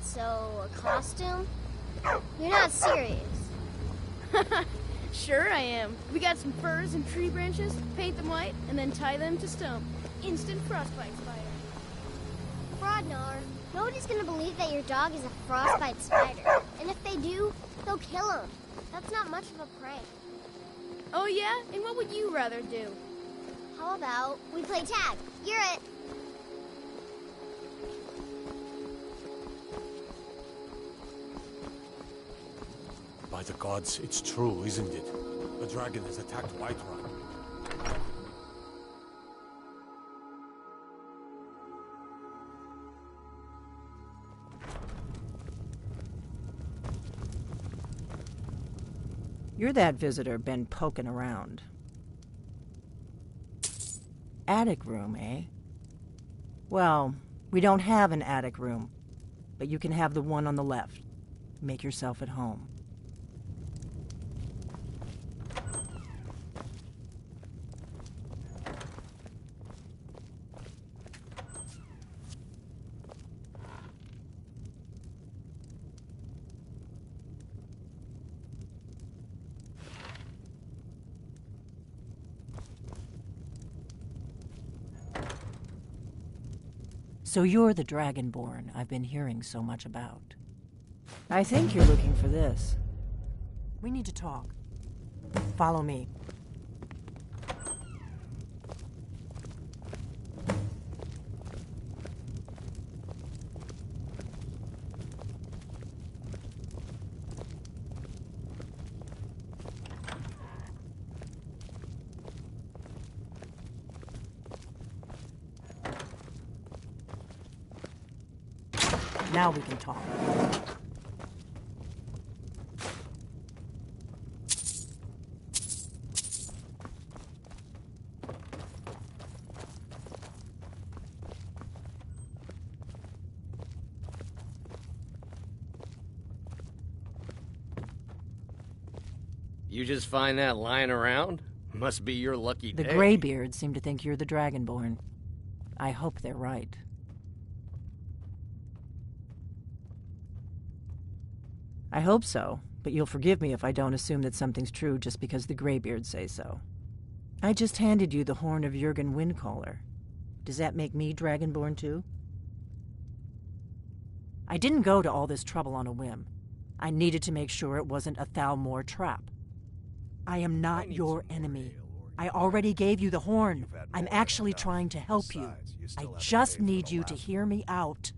So, a costume? You're not serious. Sure I am. We got some furs and tree branches, paint them white, and then tie them to stone. Instant frostbite spider. Frodnar, nobody's gonna believe that your dog is a frostbite spider. And if they do, they'll kill him. That's not much of a prank. Oh yeah? And what would you rather do? How about we play tag? You're it. By the gods, it's true, isn't it? The dragon has attacked Whiterun. You're that visitor been poking around. Attic room, eh? Well, we don't have an attic room, but you can have the one on the left. Make yourself at home. So you're the Dragonborn I've been hearing so much about. I think you're looking for this. We need to talk. Follow me. Now we can talk. You just find that lying around? Must be your lucky day. The Greybeards seem to think you're the Dragonborn. I hope they're right. I hope so, but you'll forgive me if I don't assume that something's true just because the Greybeards say so. I just handed you the horn of Jurgen Windcaller. Does that make me Dragonborn too? I didn't go to all this trouble on a whim. I needed to make sure it wasn't a Thalmor trap. I am not your enemy. I already gave you the horn. I'm actually trying to help you. I just need you to hear me out.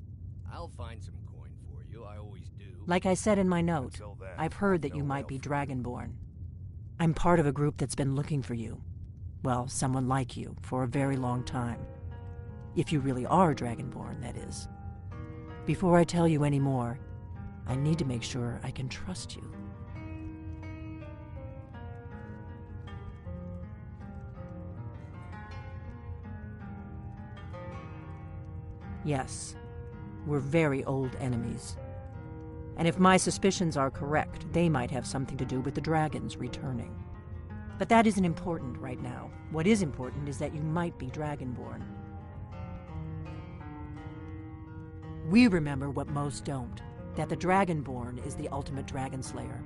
I'll find some coin for you, I always do. Like I said in my note, I've heard that you might be Dragonborn. I'm part of a group that's been looking for you. Well, someone like you, for a very long time. If you really are Dragonborn, that is. Before I tell you any more, I need to make sure I can trust you. Yes, we're very old enemies. And if my suspicions are correct, they might have something to do with the dragons returning. But that isn't important right now. What is important is that you might be Dragonborn. We remember what most don't, that the Dragonborn is the ultimate dragon slayer.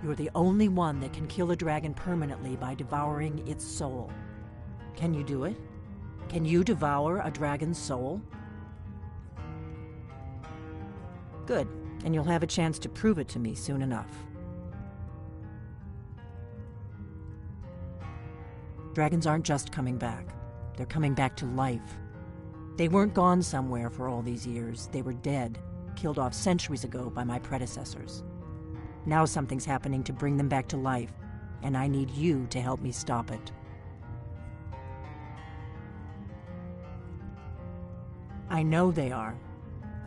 You're the only one that can kill a dragon permanently by devouring its soul. Can you do it? Can you devour a dragon's soul? Good, and you'll have a chance to prove it to me soon enough. Dragons aren't just coming back. They're coming back to life. They weren't gone somewhere for all these years. They were dead, killed off centuries ago by my predecessors. Now something's happening to bring them back to life, and I need you to help me stop it. I know they are.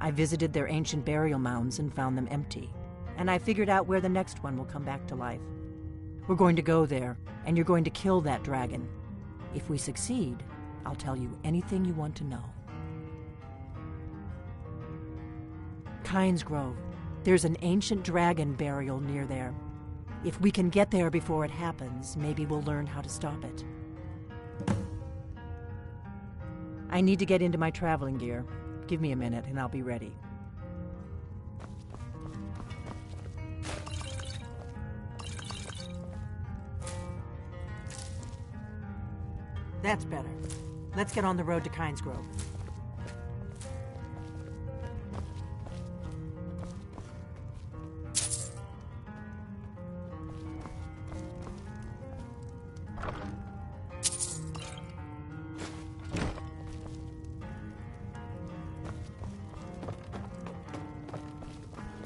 I visited their ancient burial mounds and found them empty, and I figured out where the next one will come back to life. We're going to go there, and you're going to kill that dragon. If we succeed, I'll tell you anything you want to know. Kynes Grove. There's an ancient dragon burial near there. If we can get there before it happens, maybe we'll learn how to stop it. I need to get into my traveling gear. Give me a minute and I'll be ready. That's better. Let's get on the road to Kynes Grove.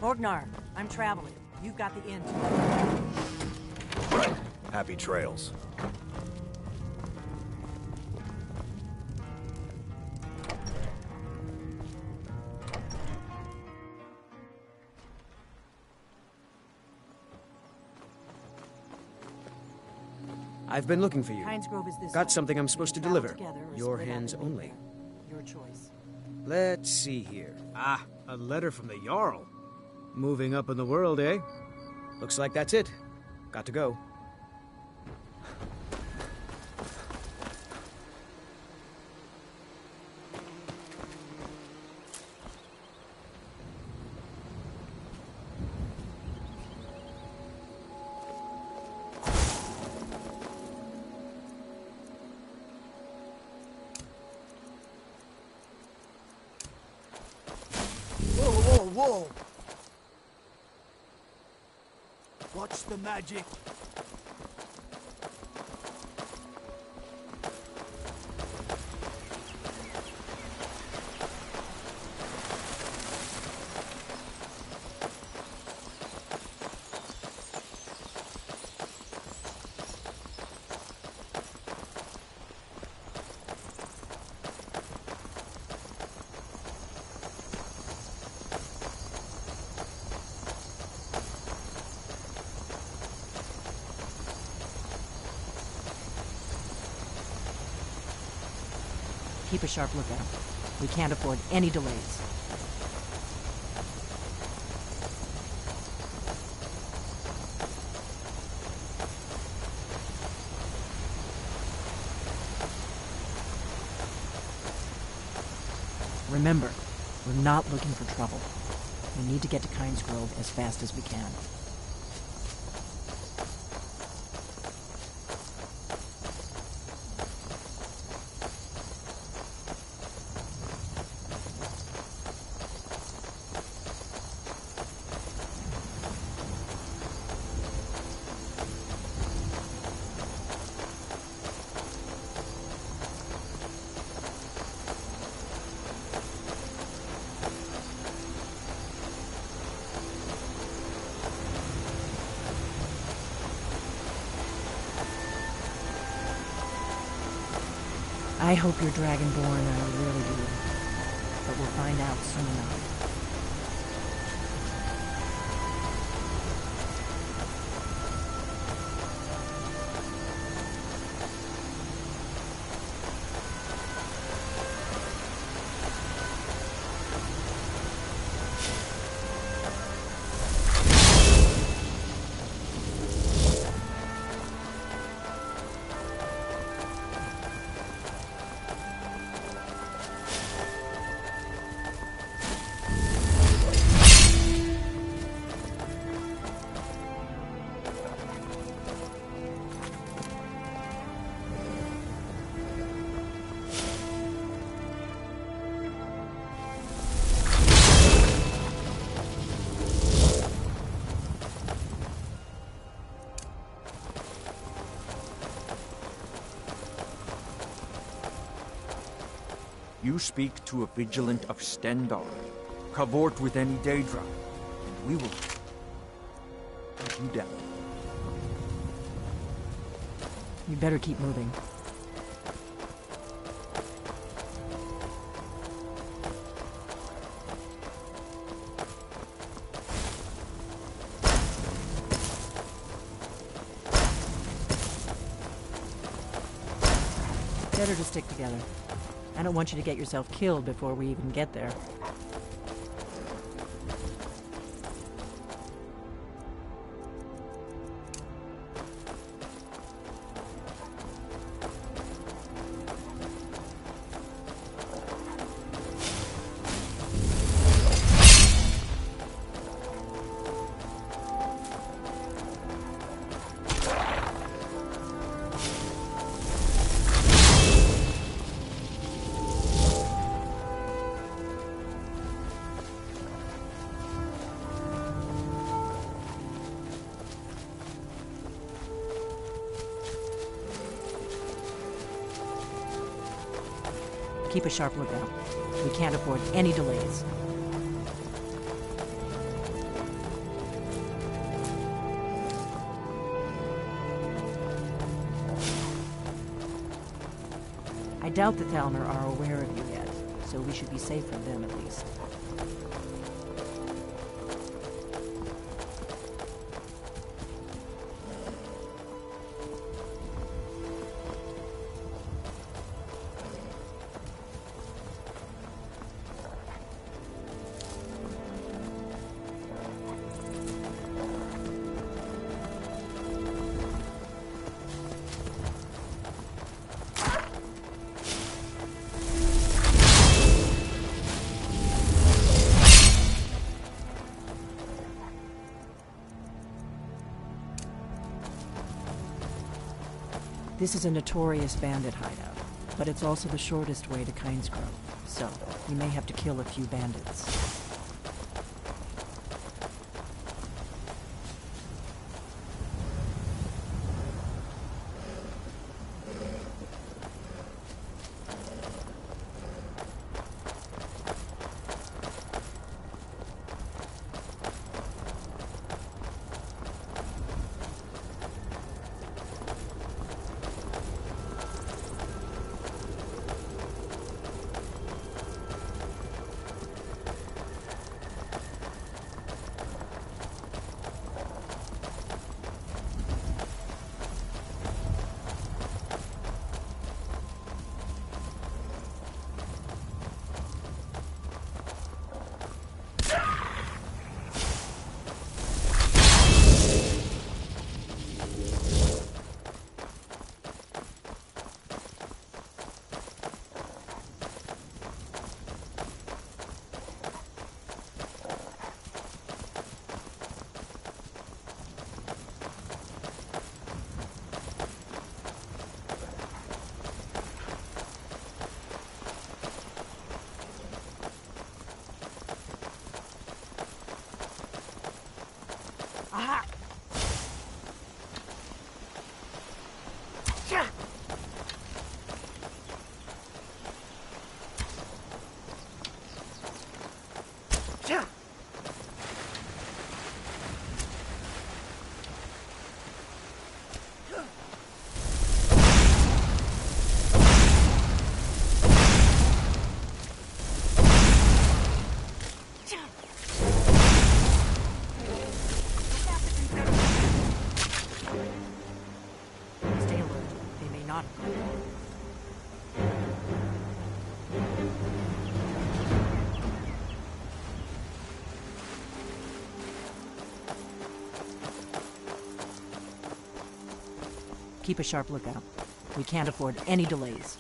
Orgnar, I'm traveling. You've got the inn. Happy trails. I've been looking for you. Kynes Grove is this Got way. something I'm supposed to We travel deliver. together or Your split up hands and meet only. there. Your choice. Let's see here. Ah, a letter from the Jarl. Moving up in the world, eh? Looks like that's it. Got to go. Whoa! What's the magic? Keep a sharp lookout. We can't afford any delays. Remember, we're not looking for trouble. We need to get to Kynes Grove as fast as we can. I hope you're Dragonborn, I really do. But we'll find out soon enough. You speak to a vigilant of Stendar. Cavort with any Daedra, and we will hunt you down. You better keep moving. Better to stick together. I don't want you to get yourself killed before we even get there. Keep a sharp lookout. We can't afford any delays. I doubt the Thalmor are aware of you yet, so we should be safe from them at least. This is a notorious bandit hideout, but it's also the shortest way to Kynesgrove, so you may have to kill a few bandits. Keep a sharp lookout. We can't afford any delays.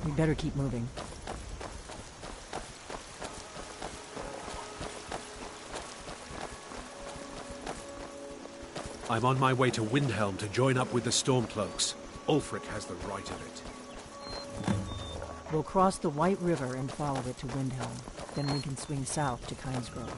We better keep moving. I'm on my way to Windhelm to join up with the Stormcloaks. Ulfric has the right of it. We'll cross the White River and follow it to Windhelm. Then we can swing south to Kynesgrove.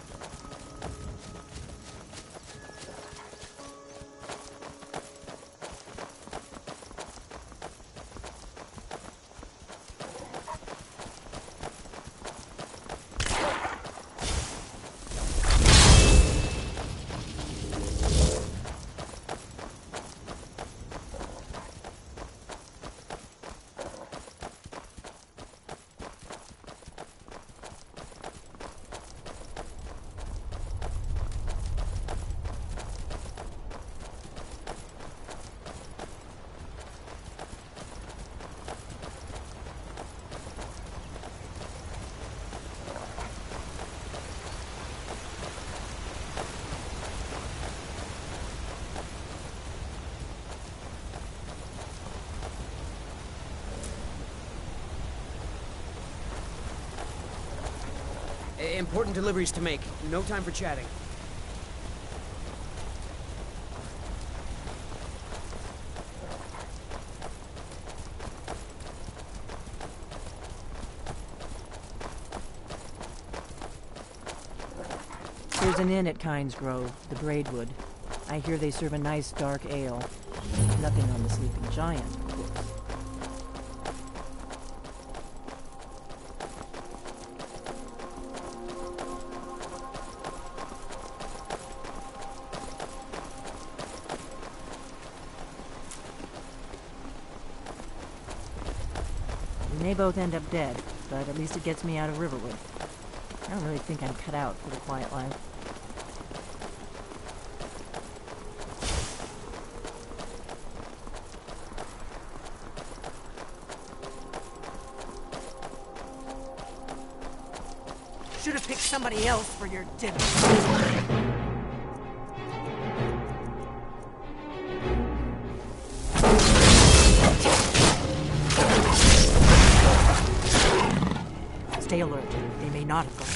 Important deliveries to make. No time for chatting. There's an inn at Kynes Grove, the Braidwood. I hear they serve a nice dark ale. Nothing on the Sleeping Giant, of course. We may both end up dead, but at least it gets me out of Riverwood. I don't really think I'm cut out for the quiet life. Should have picked somebody else for your dinner. Stay alert. They may not have gone.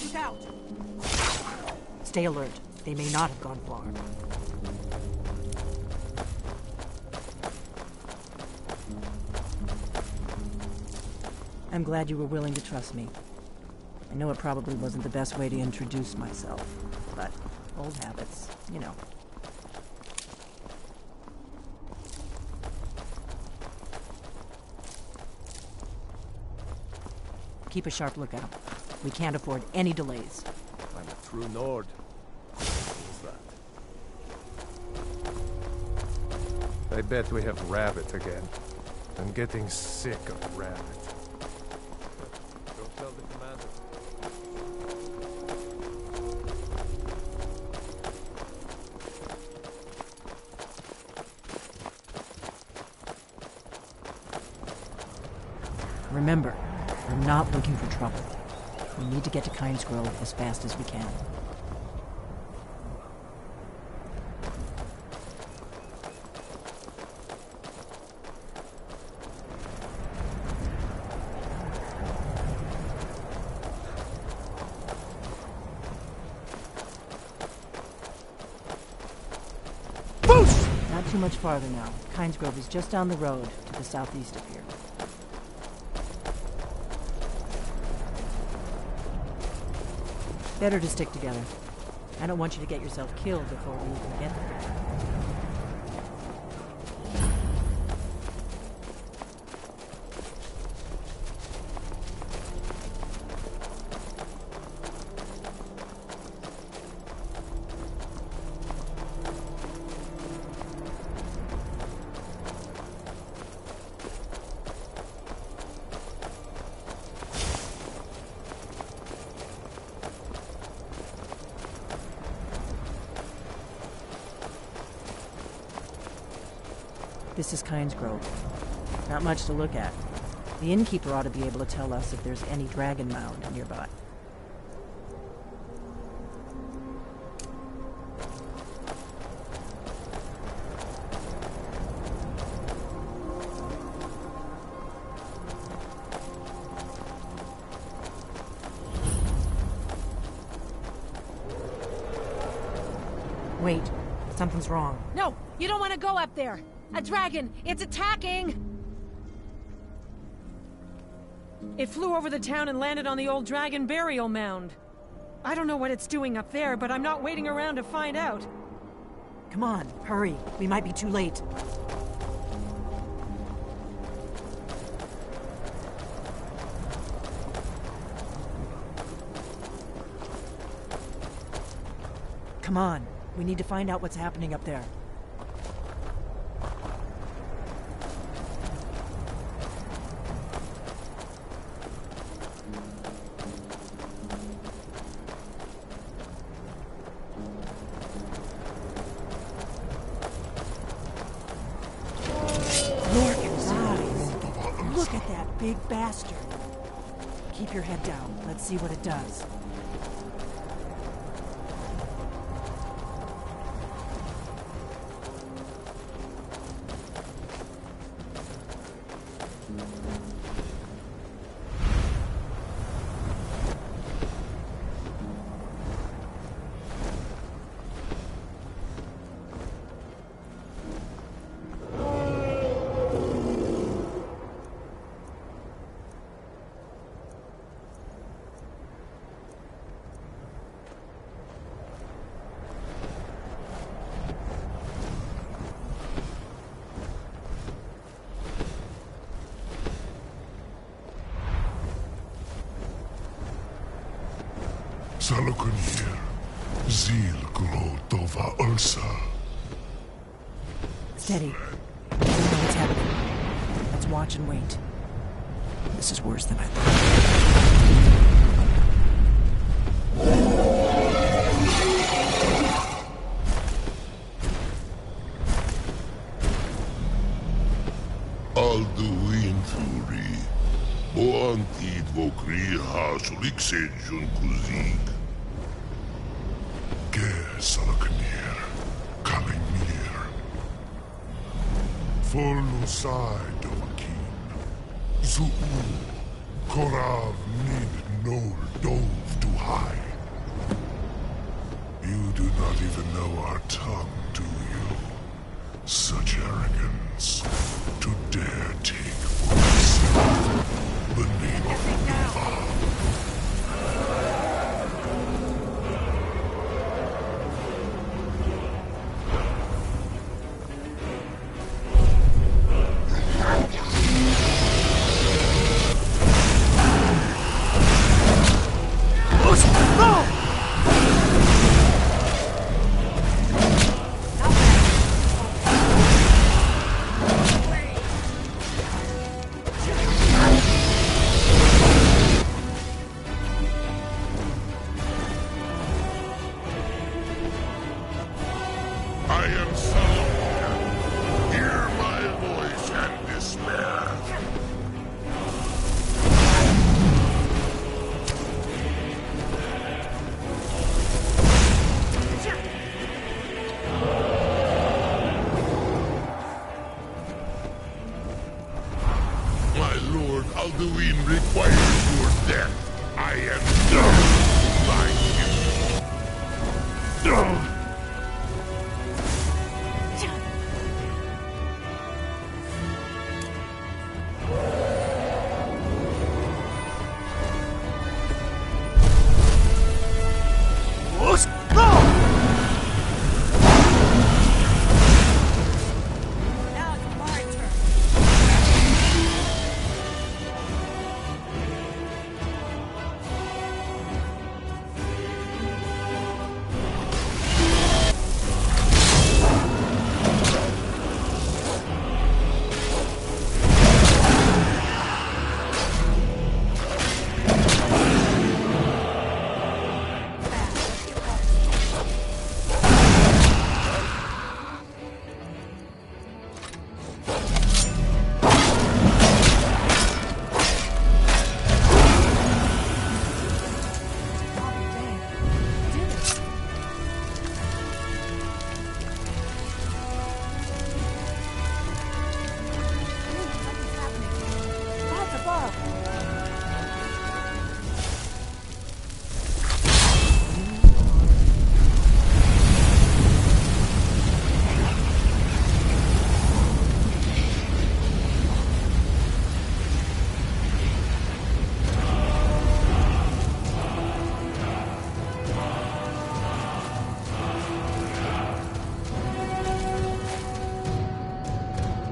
Look out! Stay alert. They may not have gone far. I'm glad you were willing to trust me. I know it probably wasn't the best way to introduce myself, but old habits, you know. Keep a sharp lookout. We can't afford any delays. I'm a true Nord. What's that? I bet we have rabbit again. I'm getting sick of rabbit. Go tell the commander. Remember, we're not looking for trouble. We need to get to Kynes Grove as fast as we can. Not too much farther now. Kynes Grove is just down the road to the southeast of here. Better to stick together. I don't want you to get yourself killed before we even get there. This is Kynes Grove. Not much to look at. The innkeeper ought to be able to tell us if there's any dragon mound nearby. Wait, something's wrong. No, you don't want to go up there. A dragon! It's attacking! It flew over the town and landed on the old dragon burial mound. I don't know what it's doing up there, but I'm not waiting around to find out. Come on, hurry. We might be too late. Come on. We need to find out what's happening up there. Faster. Keep your head down. Let's see what it does. Salokunir, Zil Gro Tova Ursa. Steady. I don't know what's happening. Let's watch and wait. This is worse than I thought. Alduin Thuri, Boantid Vokri Hasuliksejun Kuzig. Ger Salokunir, Kalimir. Folusai Dovakin. Zuu, Korav Nid Nol Dove to high. You do not even know our tongue, do you? Such arrogance to dare take for yourself the name of Nova. I am Salomon. Hear my voice and despair. My lord Alduin requires your death. I am done like you.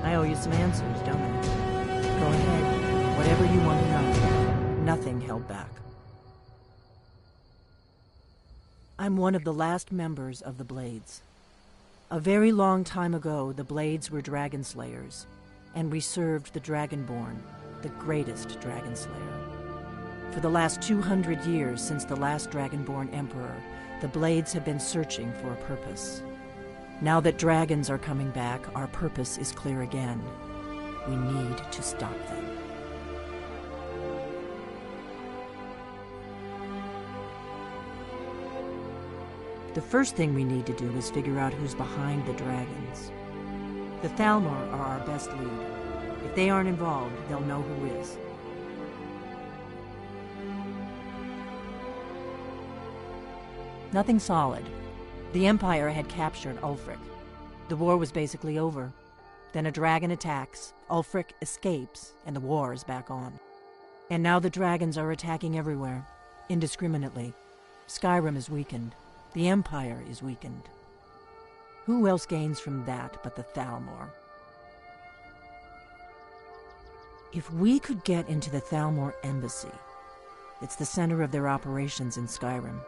I owe you some answers, don't I? Go ahead. Whatever you want to know. Nothing held back. I'm one of the last members of the Blades. A very long time ago, the Blades were dragon slayers, and we served the Dragonborn, the greatest dragon slayer. For the last 200 years since the last Dragonborn Emperor, the Blades have been searching for a purpose. Now that dragons are coming back, our purpose is clear again. We need to stop them. The first thing we need to do is figure out who's behind the dragons. The Thalmor are our best lead. If they aren't involved, they'll know who is. Nothing solid. The Empire had captured Ulfric. The war was basically over. Then a dragon attacks, Ulfric escapes, and the war is back on. And now the dragons are attacking everywhere, indiscriminately. Skyrim is weakened. The Empire is weakened. Who else gains from that but the Thalmor? If we could get into the Thalmor embassy, it's the center of their operations in Skyrim.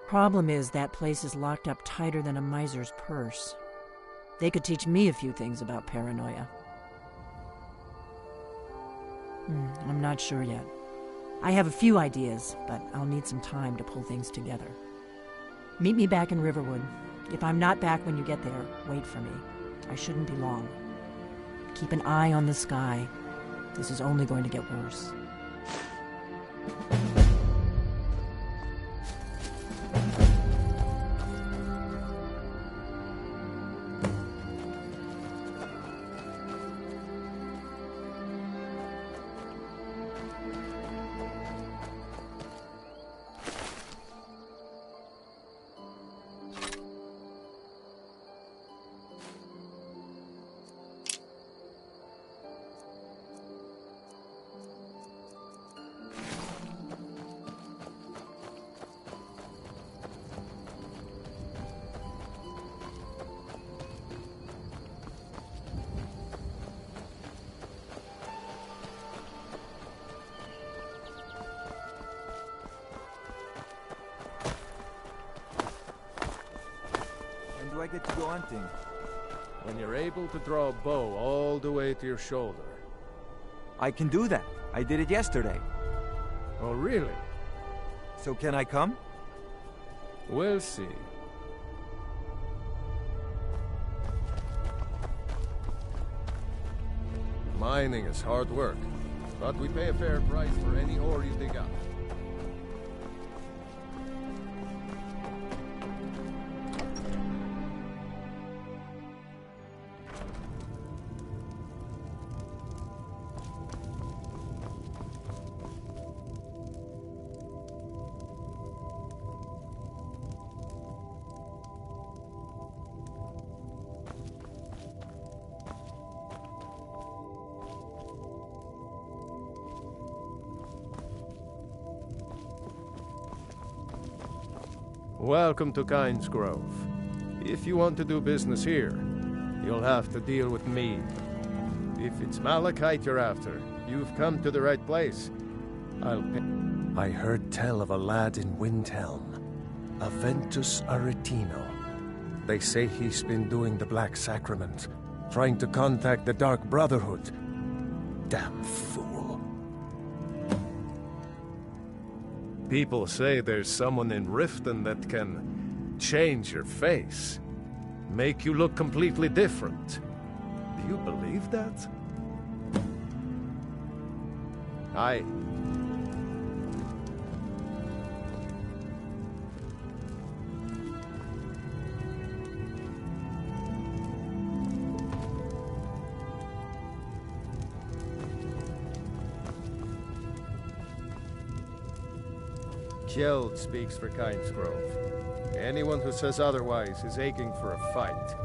Problem is, that place is locked up tighter than a miser's purse. They could teach me a few things about paranoia. I'm not sure yet. I have a few ideas, but I'll need some time to pull things together. Meet me back in Riverwood. If I'm not back when you get there, wait for me. I shouldn't be long. Keep an eye on the sky. This is only going to get worse. I get to go hunting? When you're able to draw a bow all the way to your shoulder. I can do that. I did it yesterday. Oh, really? So can I come? We'll see. Mining is hard work, but we pay a fair price for any ore you dig up. Welcome to Kynes Grove. If you want to do business here, you'll have to deal with me. If it's malachite you're after, you've come to the right place. I'll pay. I heard tell of a lad in Windhelm, Aventus Aretino. They say he's been doing the Black Sacrament, trying to contact the Dark Brotherhood. Damn fool. People say there's someone in Riften that can change your face, make you look completely different. Do you believe that? Aye. Kjeld speaks for Kynes Grove. Anyone who says otherwise is aching for a fight.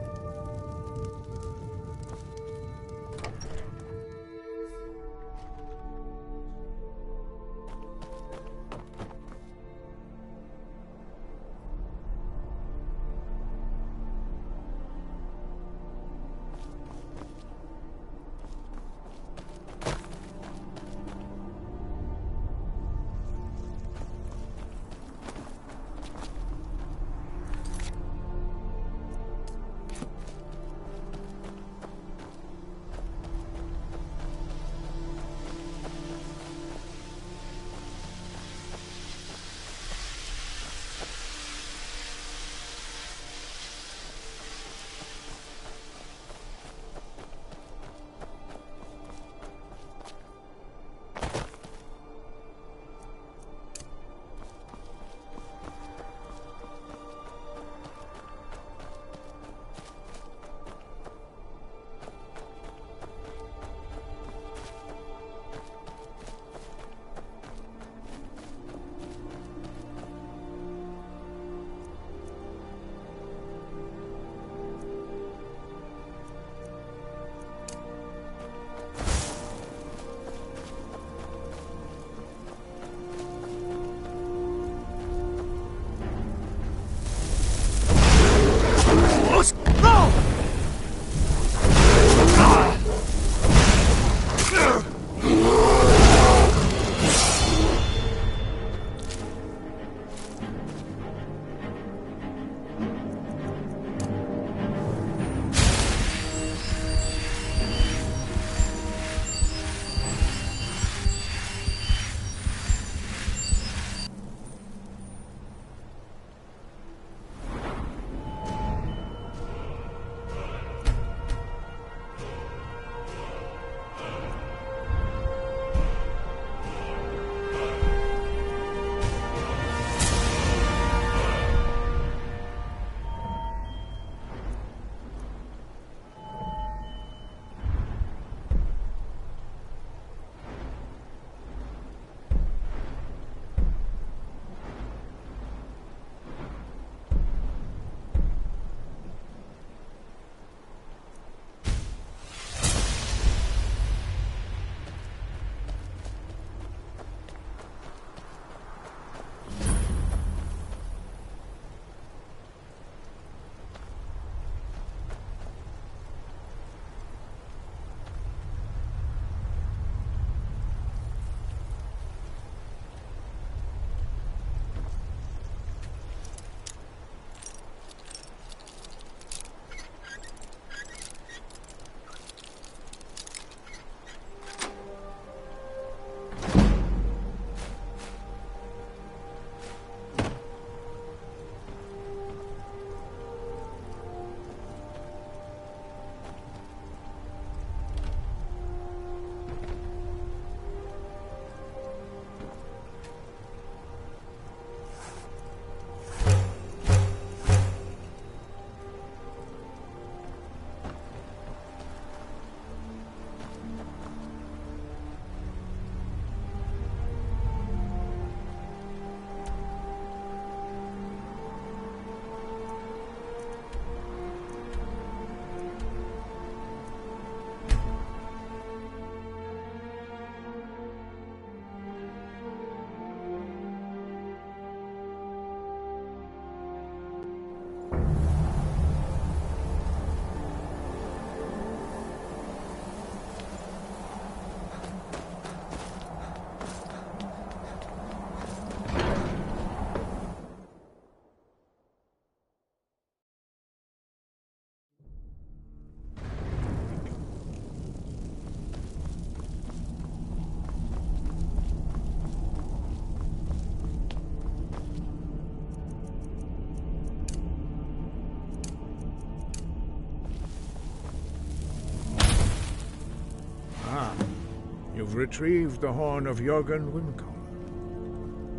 retrieved the horn of Jürgen Wimco.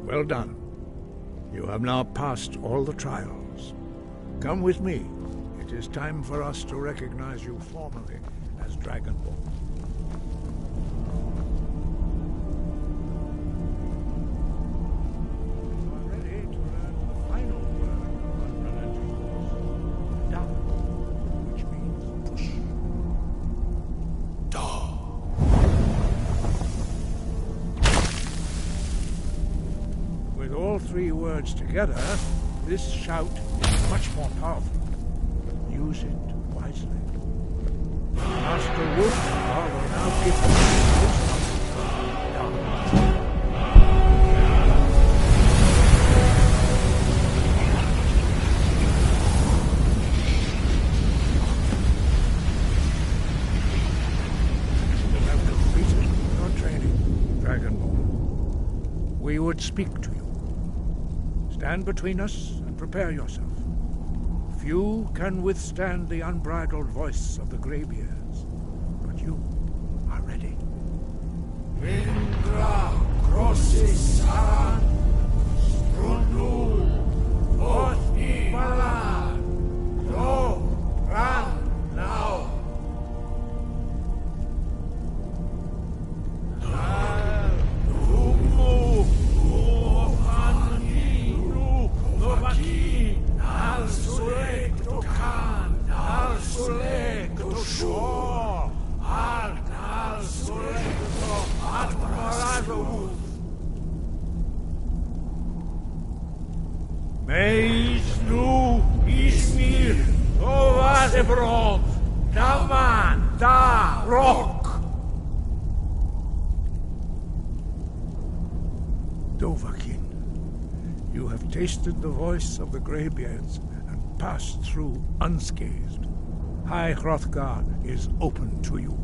Well done. You have now passed all the trials. Come with me. It is time for us to recognize you formally as Dragonborn. Three words together, this shout is much more powerful. Use it wisely. Master Wolfgar will now give you You have completed your training, Dragonborn. We would speak to you. Stand between us and prepare yourself. Few can withstand the unbridled voice of the Greybeards, but you are ready. Indra crosses Saran, Strundul, Othi Balan, no, run now. Meis nu Ismir, Ovadebrod, Daman, Da, Rock. Dovahkiin, you have tasted the voice of the Greybeards and passed through unscathed. High Hrothgar is open to you.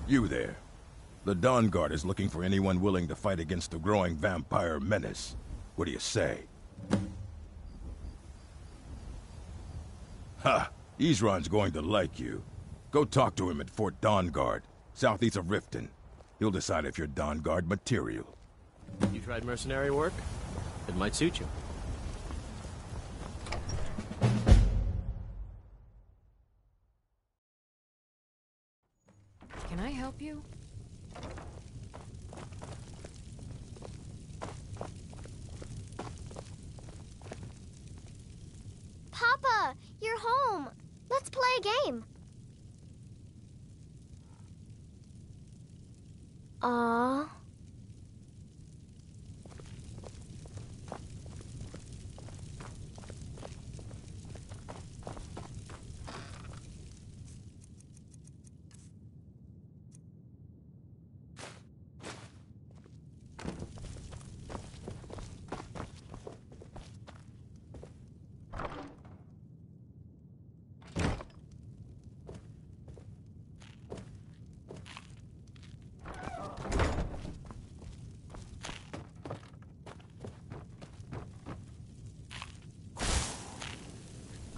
You there. The Dawn Guard is looking for anyone willing to fight against the growing vampire menace. What do you say? Ha! Isran's going to like you. Go talk to him at Fort Dawn Guard, southeast of Riften. He'll decide if you're Dawn Guard material. You tried mercenary work? It might suit you. Can I help you? Papa, you're home. Let's play a game. Aww.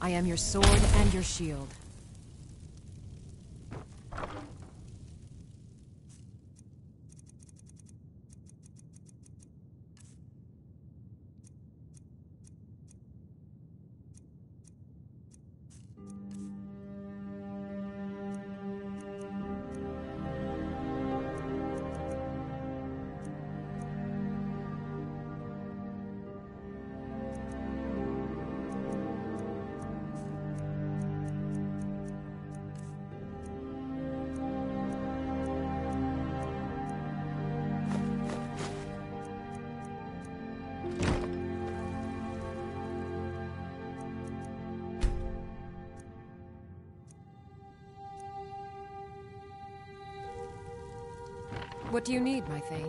I am your sword and your shield. What do you need, my Thane?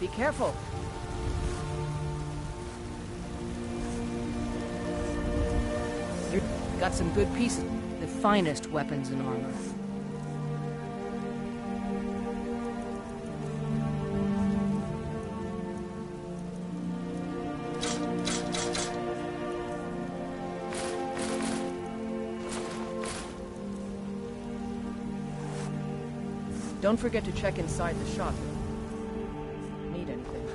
Be careful. You've got some good pieces. The finest weapons and armor. Don't forget to check inside the shop. Need anything?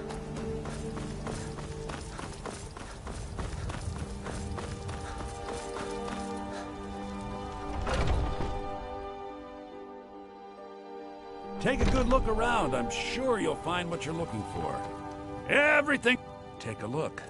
Take a good look around. I'm sure you'll find what you're looking for. Everything. Take a look.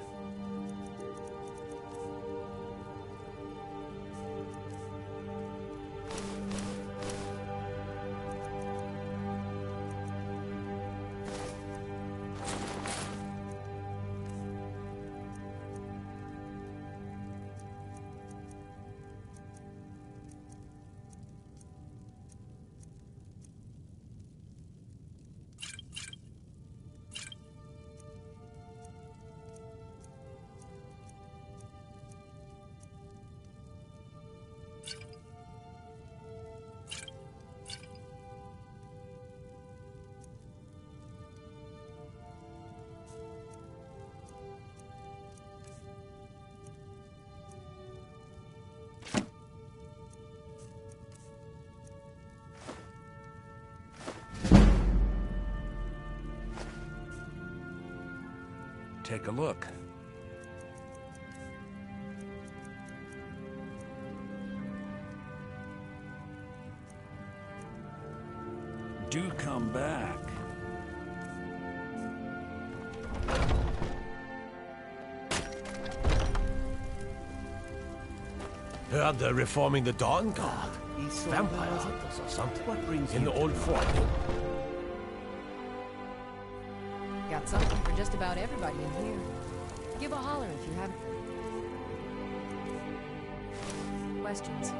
Take a look. Do come back. Heard they're reforming the Dawn Guard. Vampire hunters or something. What brings in you the old fort. Got something for just about everybody in here. Give a holler if you have questions.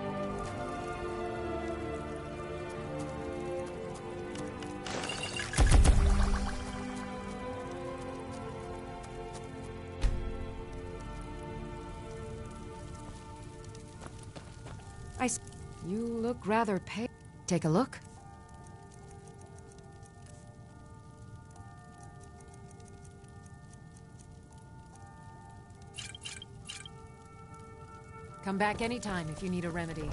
You look rather pale. Take a look. Come back anytime if you need a remedy.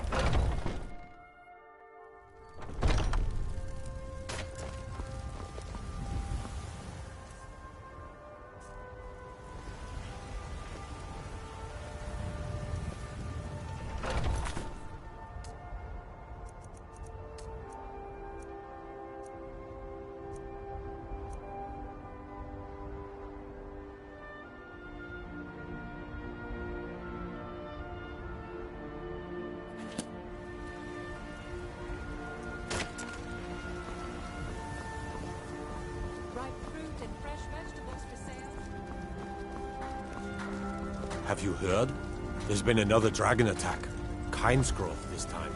Have you heard? There's been another dragon attack. Kinesgrove this time.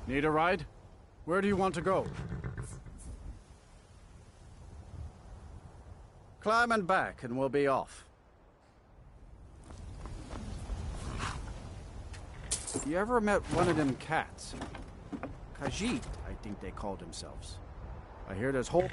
Need a ride? Where do you want to go? Climb and back and we'll be off. You ever met one of them cats? Khajiit, I think they called themselves. I hear there's whole...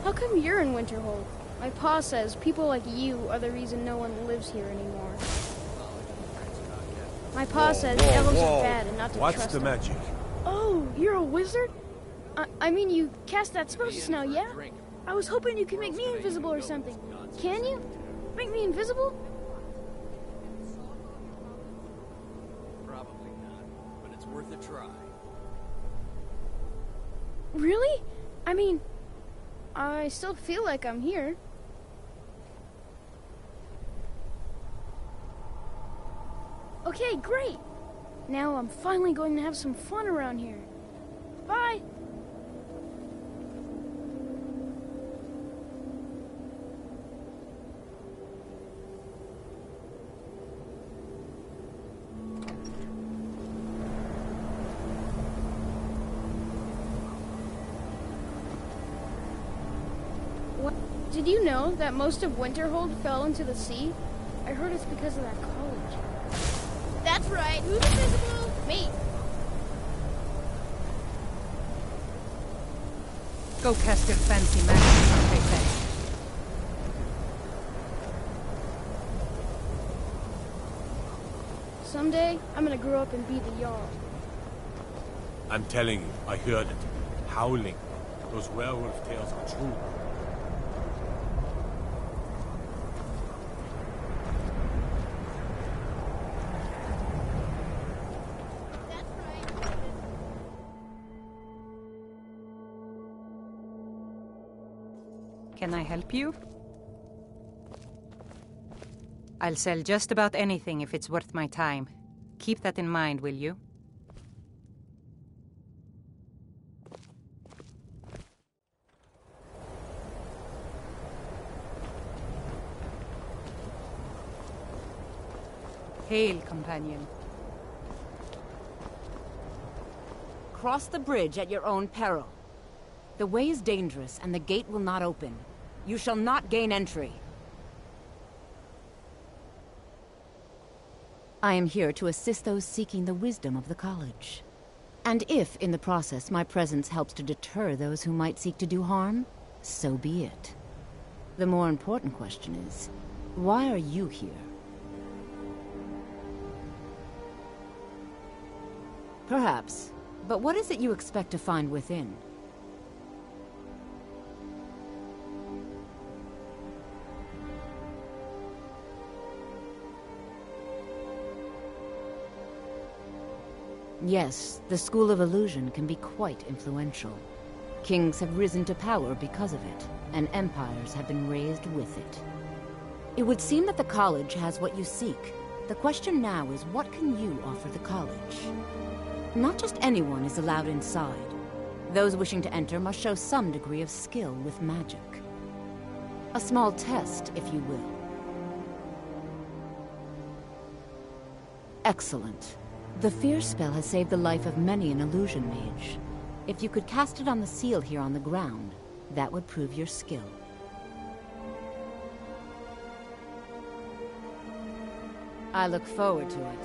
How come you're in Winterhold? My pa says people like you are the reason no one lives here anymore. My pa says elves are bad and not to trust them. What's the magic? Oh, you're a wizard? I mean, you cast that spell just now, yeah? I was hoping you could make me invisible or something. Can you? Make me invisible? Probably not, but it's worth a try. Really? I mean, I still feel like I'm here. Okay, great. Now I'm finally going to have some fun around here. Bye. Did you know that most of Winterhold fell into the sea? I heard it's because of that college. That's right. Who's invisible? Me. Go cast your fancy magic someday, then. Someday, I'm gonna grow up and be the Jarl. I'm telling you, I heard it. Howling. Those werewolf tales are true. Can I help you? I'll sell just about anything if it's worth my time. Keep that in mind, will you? Hail, companion. Cross the bridge at your own peril. The way is dangerous, and the gate will not open. You shall not gain entry. I am here to assist those seeking the wisdom of the college. And if, in the process, my presence helps to deter those who might seek to do harm, so be it. The more important question is, why are you here? Perhaps. But what is it you expect to find within? Yes, the School of Illusion can be quite influential. Kings have risen to power because of it, and empires have been raised with it. It would seem that the college has what you seek. The question now is, what can you offer the college? Not just anyone is allowed inside. Those wishing to enter must show some degree of skill with magic. A small test, if you will. Excellent. The fear spell has saved the life of many an illusion mage. If you could cast it on the seal here on the ground, that would prove your skill. I look forward to it.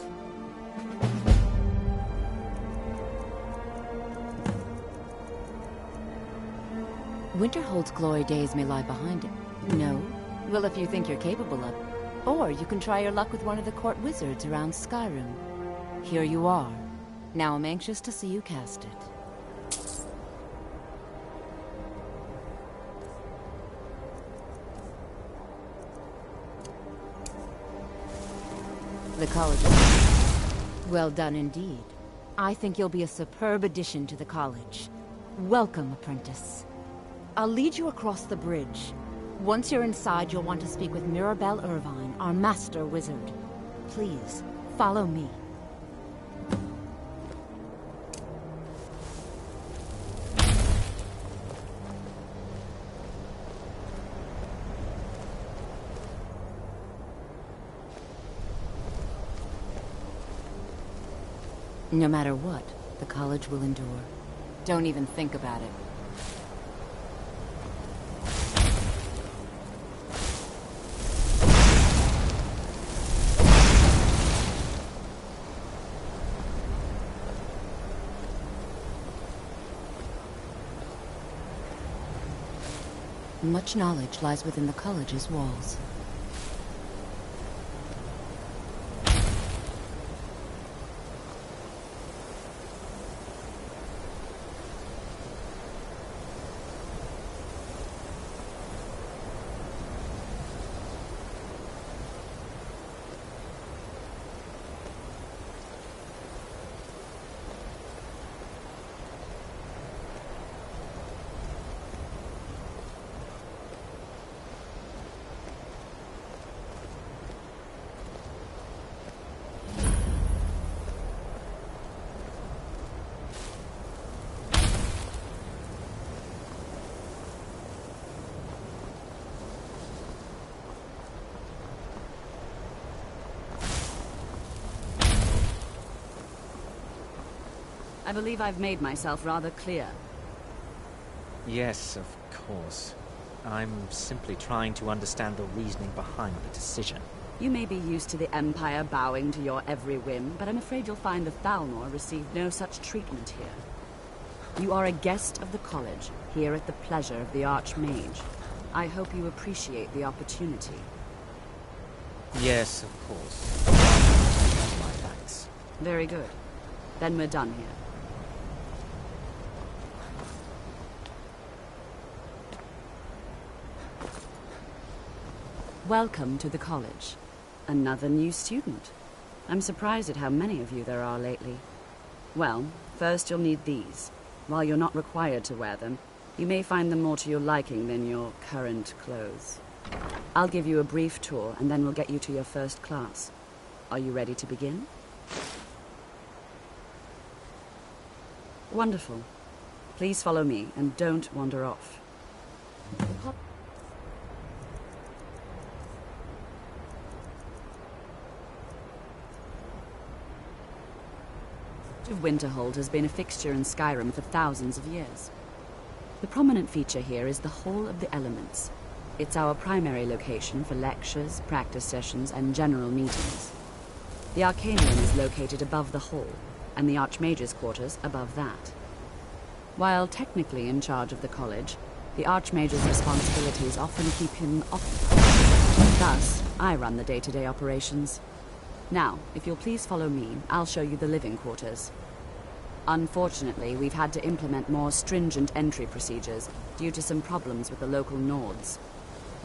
Winterhold's glory days may lie behind it. No? Well, if you think you're capable of it. Or you can try your luck with one of the court wizards around Skyrim. Here you are. Now I'm anxious to see you cast it. The college. Well done indeed. I think you'll be a superb addition to the college. Welcome, apprentice. I'll lead you across the bridge. Once you're inside, you'll want to speak with Mirabelle Irvine, our master wizard. Please, follow me. No matter what, the college will endure. Don't even think about it. Much knowledge lies within the college's walls. I believe I've made myself rather clear. Yes, of course. I'm simply trying to understand the reasoning behind the decision. You may be used to the Empire bowing to your every whim, but I'm afraid you'll find the Thalmor received no such treatment here. You are a guest of the college, here at the pleasure of the Archmage. I hope you appreciate the opportunity. Yes, of course. My thanks. Very good. Then we're done here. Welcome to the college. Another new student. I'm surprised at how many of you there are lately. Well, first you'll need these. While you're not required to wear them, You may find them more to your liking than your current clothes. I'll give you a brief tour, and then we'll get you to your first class. Are you ready to begin? Wonderful. Please follow me, and don't wander off. Winterhold has been a fixture in Skyrim for thousands of years. The prominent feature here is the Hall of the Elements. It's our primary location for lectures, practice sessions, and general meetings. The Arcanium is located above the hall, and the Archmage's quarters above that. While technically in charge of the college, the Archmage's responsibilities often keep him occupied. Thus, I run the day-to-day operations. Now, if you'll please follow me, I'll show you the living quarters. Unfortunately, we've had to implement more stringent entry procedures due to some problems with the local Nords.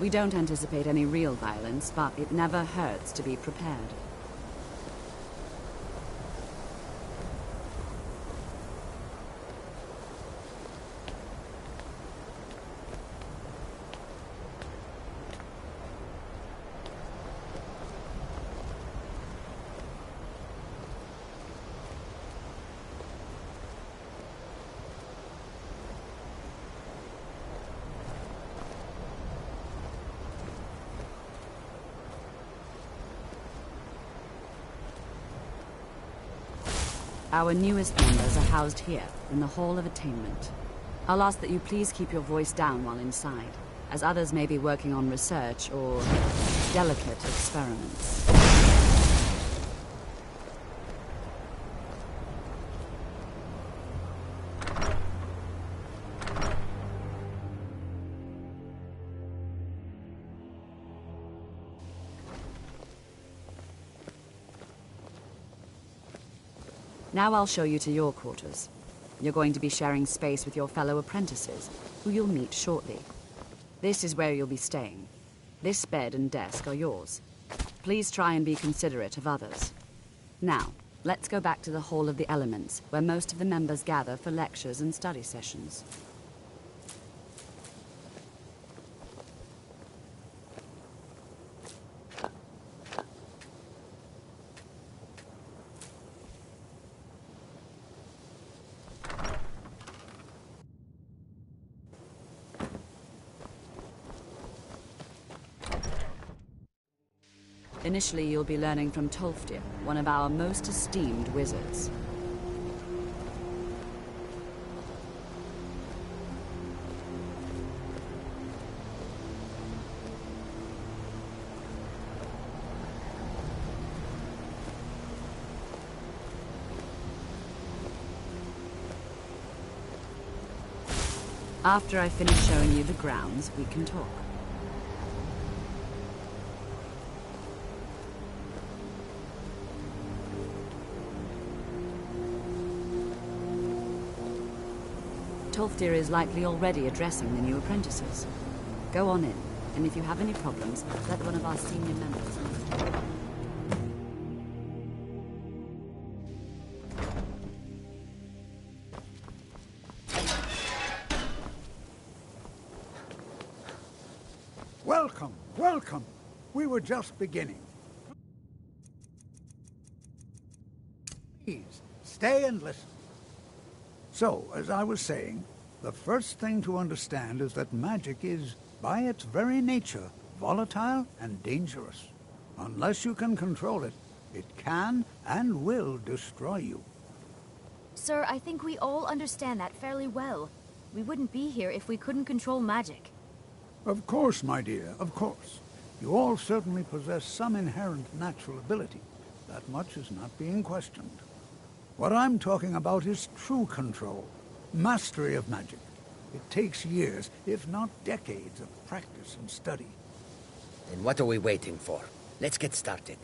We don't anticipate any real violence, but it never hurts to be prepared. Our newest members are housed here, in the Hall of Attainment. I'll ask that you please keep your voice down while inside, as others may be working on research or delicate experiments. Now I'll show you to your quarters. You're going to be sharing space with your fellow apprentices, who you'll meet shortly. This is where you'll be staying. This bed and desk are yours. Please try and be considerate of others. Now, let's go back to the Hall of the Elements, where most of the members gather for lectures and study sessions. Initially, you'll be learning from Tolfdir, one of our most esteemed wizards. After I finish showing you the grounds, we can talk. Tolfdir is likely already addressing the new apprentices. Go on in, and if you have any problems, let one of our senior members know. Welcome, welcome. We were just beginning. Please, stay and listen. So, as I was saying, the first thing to understand is that magic is, by its very nature, volatile and dangerous. Unless you can control it, it can and will destroy you. Sir, I think we all understand that fairly well. We wouldn't be here if we couldn't control magic. Of course, my dear, of course. You all certainly possess some inherent natural ability. That much is not being questioned. What I'm talking about is true control, mastery of magic. It takes years, if not decades, of practice and study. Then what are we waiting for? Let's get started.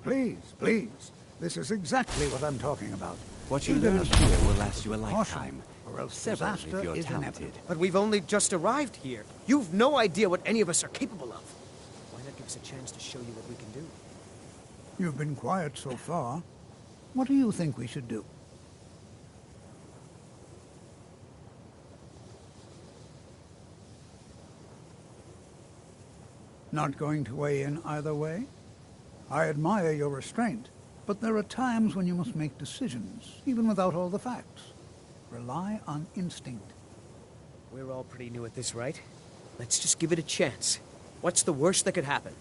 Please, please. This is exactly what I'm talking about. What you Even learn as here will last you a caution, lifetime. or else Several disaster if you're is talented. inevitable. But we've only just arrived here. You've no idea what any of us are capable of. Why not give us a chance to show you what we can do? You've been quiet so far. What do you think we should do? Not going to weigh in either way? I admire your restraint, but there are times when you must make decisions, even without all the facts. Rely on instinct. We're all pretty new at this, right? Let's just give it a chance. What's the worst that could happen?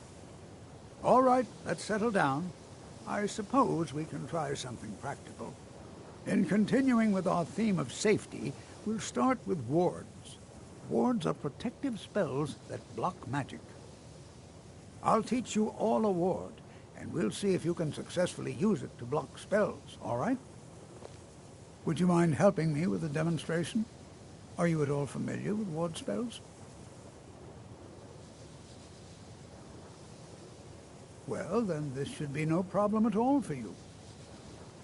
All right, let's settle down. I suppose we can try something practical. In continuing with our theme of safety, we'll start with wards. Wards are protective spells that block magic. I'll teach you all a ward, and we'll see if you can successfully use it to block spells, all right? Would you mind helping me with a demonstration? Are you at all familiar with ward spells? Well, then this should be no problem at all for you.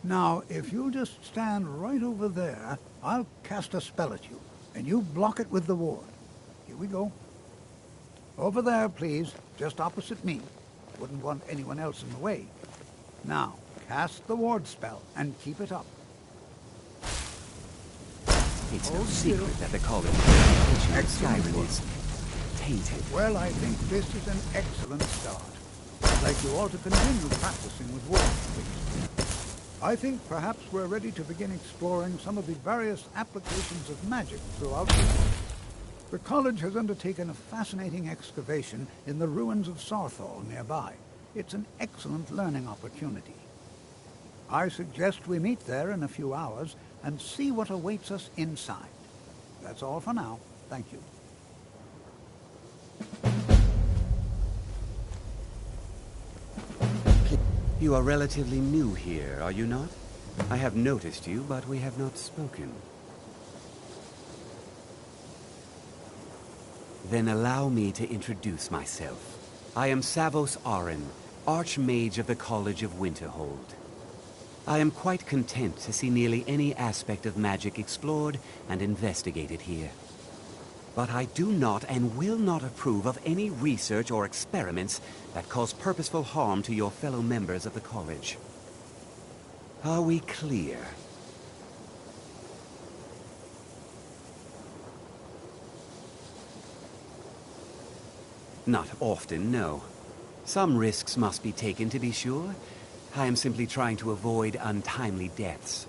Now, if you'll just stand right over there, I'll cast a spell at you, and you block it with the ward. Here we go. Over there, please, just opposite me. Wouldn't want anyone else in the way. Now, cast the ward spell, and keep it up. It's no secret that the college of Skyrim is tainted. Well, I think this is an excellent start. I'd like you all to continue practicing with wards, please. I think perhaps we're ready to begin exploring some of the various applications of magic throughout the world. The college has undertaken a fascinating excavation in the ruins of Sarthal nearby. It's an excellent learning opportunity. I suggest we meet there in a few hours and see what awaits us inside. That's all for now. Thank you. You are relatively new here, are you not? I have noticed you, but we have not spoken. Then allow me to introduce myself. I am Savos Arin, Archmage of the College of Winterhold. I am quite content to see nearly any aspect of magic explored and investigated here. But I do not and will not approve of any research or experiments that cause purposeful harm to your fellow members of the college. Are we clear? Not often, no. Some risks must be taken, to be sure. I am simply trying to avoid untimely deaths.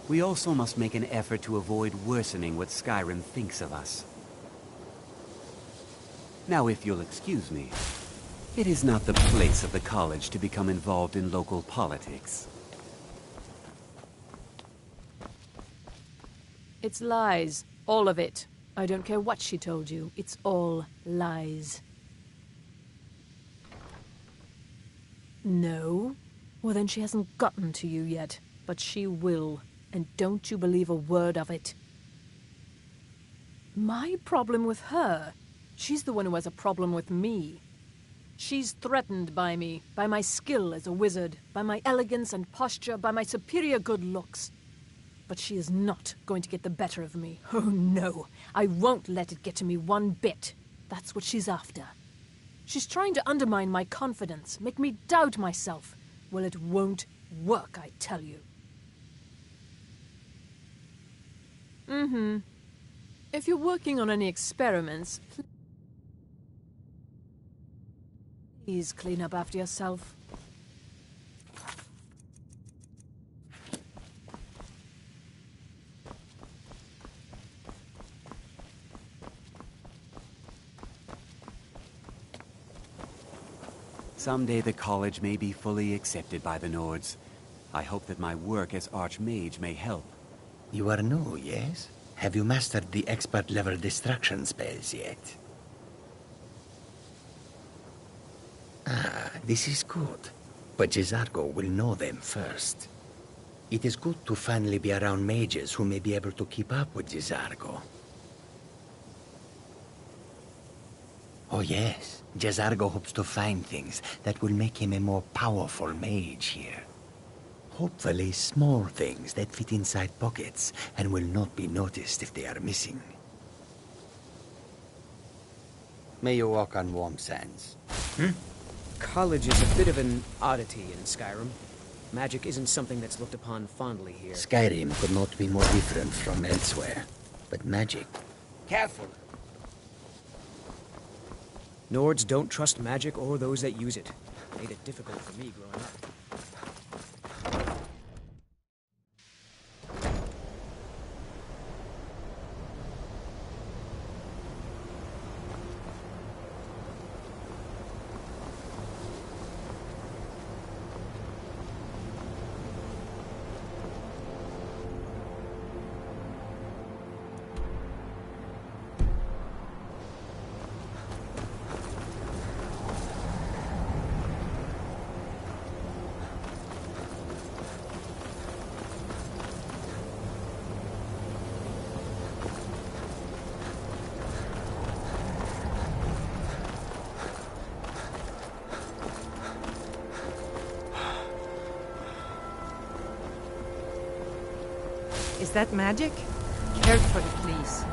We also must make an effort to avoid worsening what Skyrim thinks of us. Now, if you'll excuse me, it is not the place of the college to become involved in local politics. It's lies. All of it. I don't care what she told you. It's all lies. No? Well, then she hasn't gotten to you yet. But she will. And don't you believe a word of it. My problem with her? She's the one who has a problem with me. She's threatened by me, by my skill as a wizard, by my elegance and posture, by my superior good looks. But she is not going to get the better of me. Oh, no. I won't let it get to me one bit. That's what she's after. She's trying to undermine my confidence, make me doubt myself. Well, it won't work, I tell you. Mm-hmm. If you're working on any experiments, please clean up after yourself. Someday the college may be fully accepted by the Nords. I hope that my work as Archmage may help. You are new, yes? Have you mastered the expert-level distraction spells yet? Ah, this is good. But Jizargo will know them first. It is good to finally be around mages who may be able to keep up with Jizargo. Oh yes, Jizargo hopes to find things that will make him a more powerful mage here. Hopefully small things that fit inside pockets and will not be noticed if they are missing. May you walk on warm sands. College is a bit of an oddity in Skyrim. Magic isn't something that's looked upon fondly here. Skyrim could not be more different from elsewhere. But magic... Careful! Nords don't trust magic or those that use it. Made it difficult for me growing up. Is that magic? Carefully, please.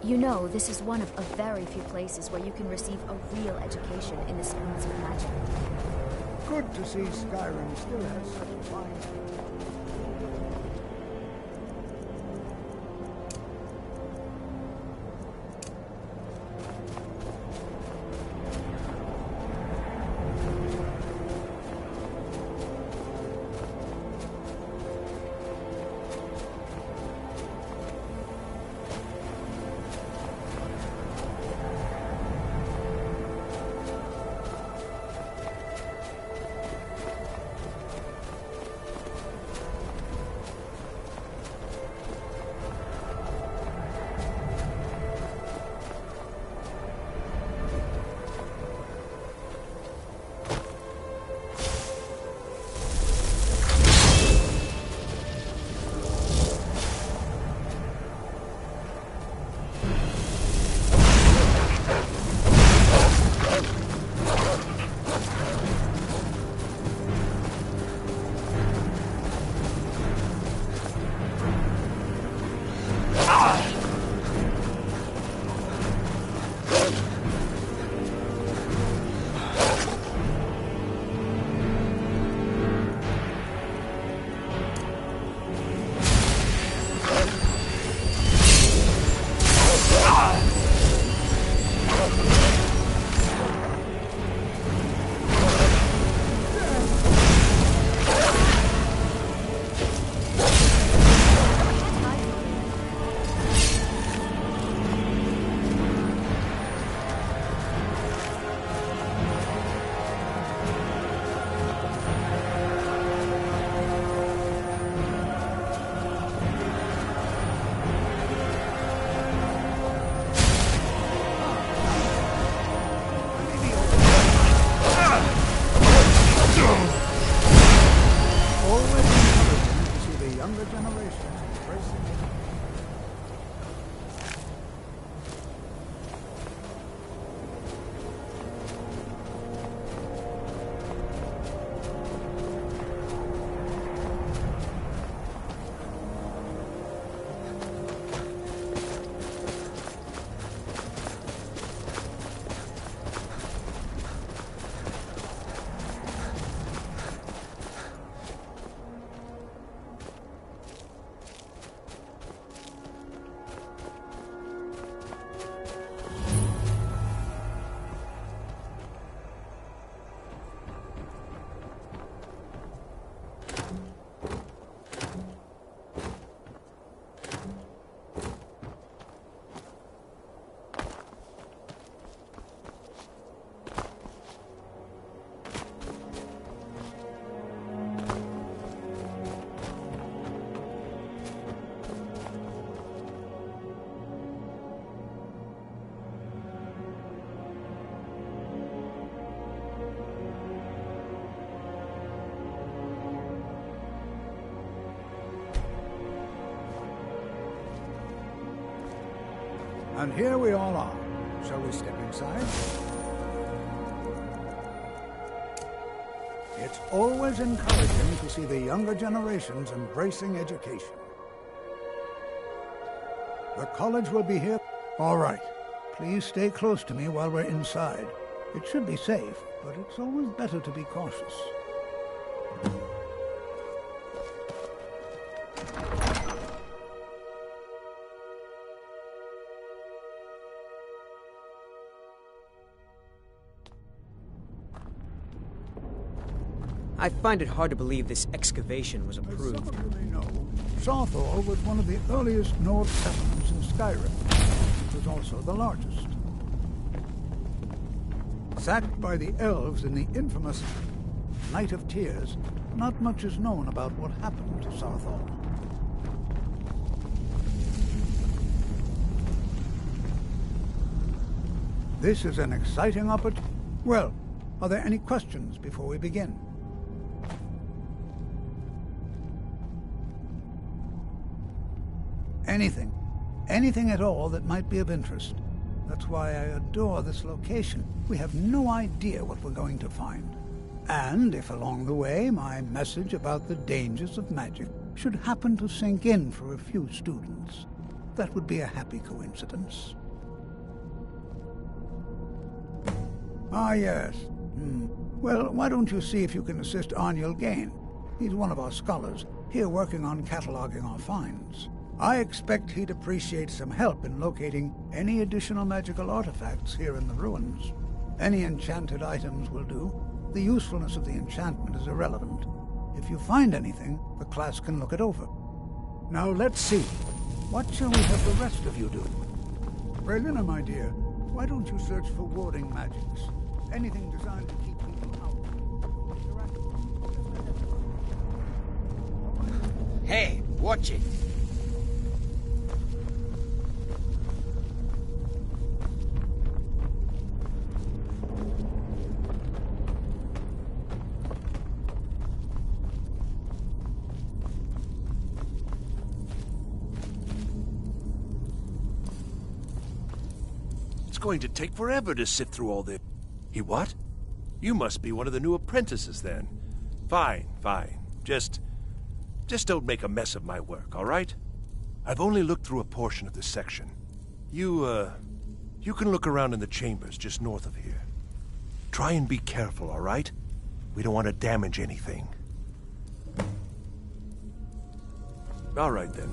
You know, this is one of a very few places where you can receive a real education in the schools of magic. Good to see Skyrim still has such a fine... And here we all are. Shall we step inside? It's always encouraging to see the younger generations embracing education. The college will be here. All right. Please stay close to me while we're inside. It should be safe, but it's always better to be cautious. I find it hard to believe this excavation was As approved. some of you may know, Sarthor was one of the earliest Nord settlements in Skyrim. It was also the largest. Sacked by the elves in the infamous Night of Tears, not much is known about what happened to Sarthor. This is an exciting opportunity. Well, are there any questions before we begin? Anything. Anything at all that might be of interest. That's why I adore this location. We have no idea what we're going to find. And if along the way my message about the dangers of magic should happen to sink in for a few students, that would be a happy coincidence. Ah, yes. Well, why don't you see if you can assist Arniel Gain? He's one of our scholars, here working on cataloging our finds. I expect he'd appreciate some help in locating any additional magical artifacts here in the ruins. Any enchanted items will do. The usefulness of the enchantment is irrelevant. If you find anything, the class can look it over. Now let's see. What shall we have the rest of you do? Raelina, my dear, why don't you search for warding magics? Anything designed to keep people out. Hey, watch it. It's going to take forever to sift through all this. He what? You must be one of the new apprentices then. Fine, fine. Just don't make a mess of my work, all right? I've only looked through a portion of this section. You can look around in the chambers just north of here. Try and be careful, all right? We don't want to damage anything. All right, then.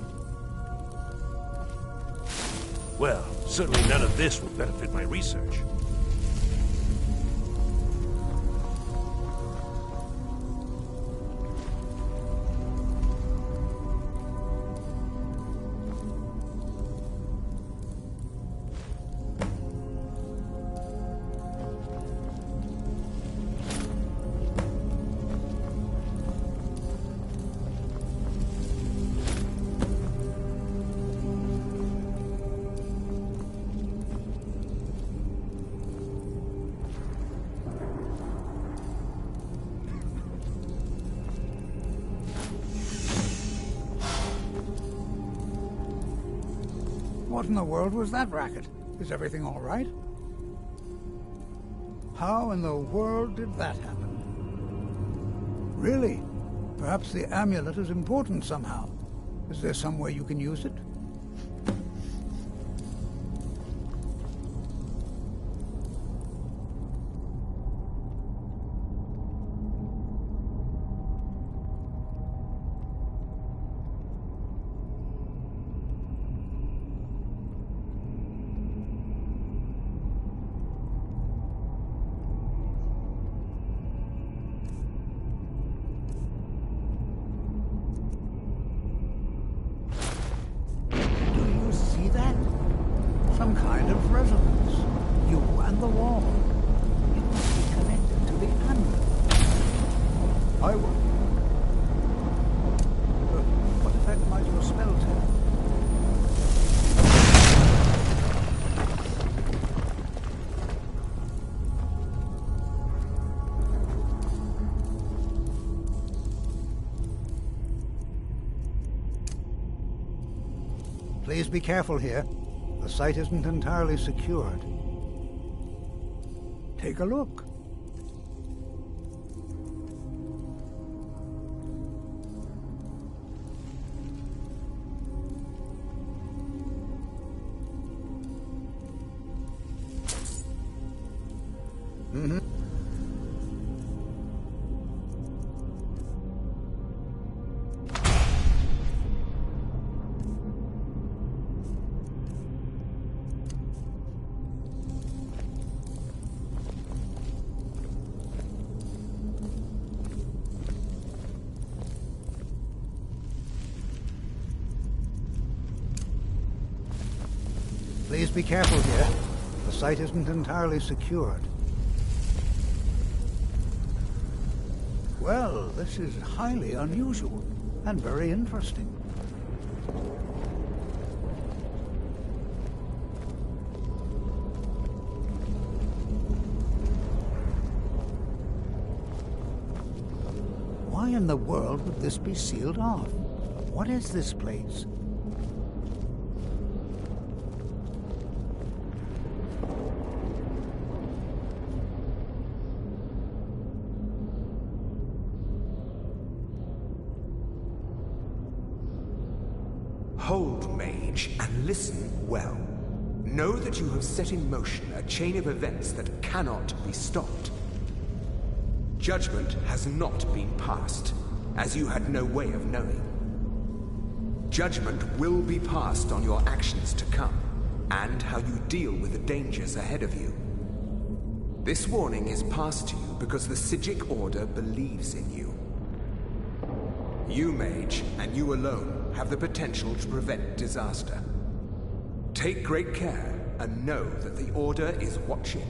Well, certainly none of this will benefit my research. What in the world was that racket? Is everything all right? How in the world did that happen? Really? Perhaps the amulet is important somehow. Is there some way you can use it? Some kind of resonance. You and the wall. It must be connected to the amulet. I will. But what effect might your spells have? Please be careful here. The site isn't entirely secured. Take a look. Please be careful here. The site isn't entirely secured. Well, this is highly unusual and very interesting. Why in the world would this be sealed off? What is this place? Hold, mage, and listen well. Know that you have set in motion a chain of events that cannot be stopped. Judgment has not been passed, as you had no way of knowing. Judgment will be passed on your actions to come, and how you deal with the dangers ahead of you. This warning is passed to you because the Psijic Order believes in you. You, mage, and you alone, have the potential to prevent disaster. Take great care, and know that the Order is watching.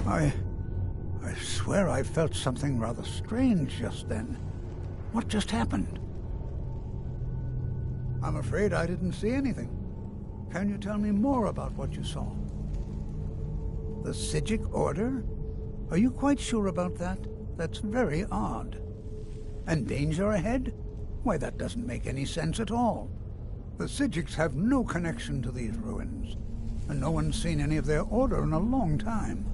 I swear I felt something rather strange just then. What just happened? I'm afraid I didn't see anything. Can you tell me more about what you saw? The Psijic Order? Are you quite sure about that? That's very odd. And danger ahead? Why, that doesn't make any sense at all. The Psijics have no connection to these ruins, and no one's seen any of their order in a long time.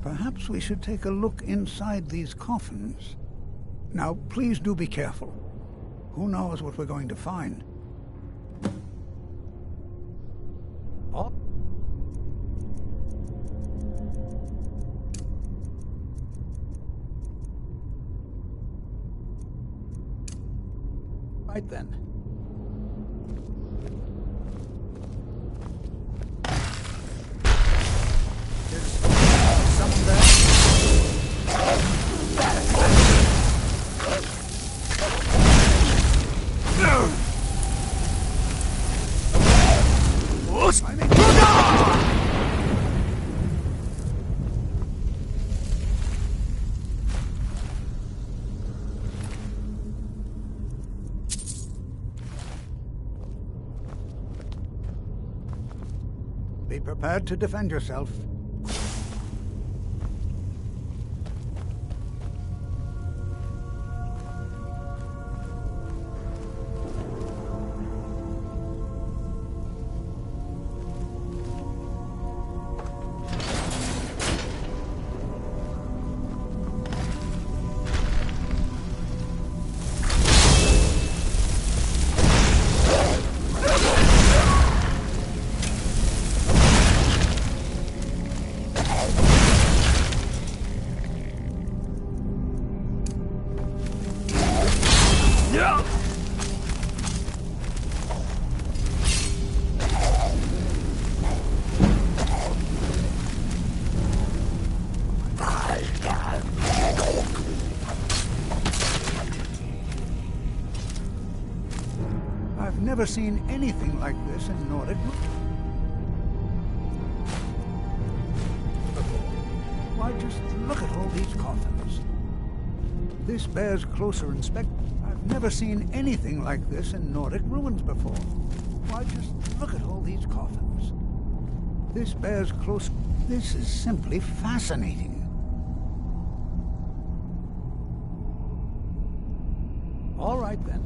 Perhaps we should take a look inside these coffins. Now, please do be careful. Who knows what we're going to find? Oh. Right then. There's someone there. Be prepared to defend yourself. I've never seen anything like this in Nordic. Why, just look at all these coffins. This bears closer inspection. I've never seen anything like this in Nordic ruins before. Why, just look at all these coffins. This bears close. This is simply fascinating. All right then.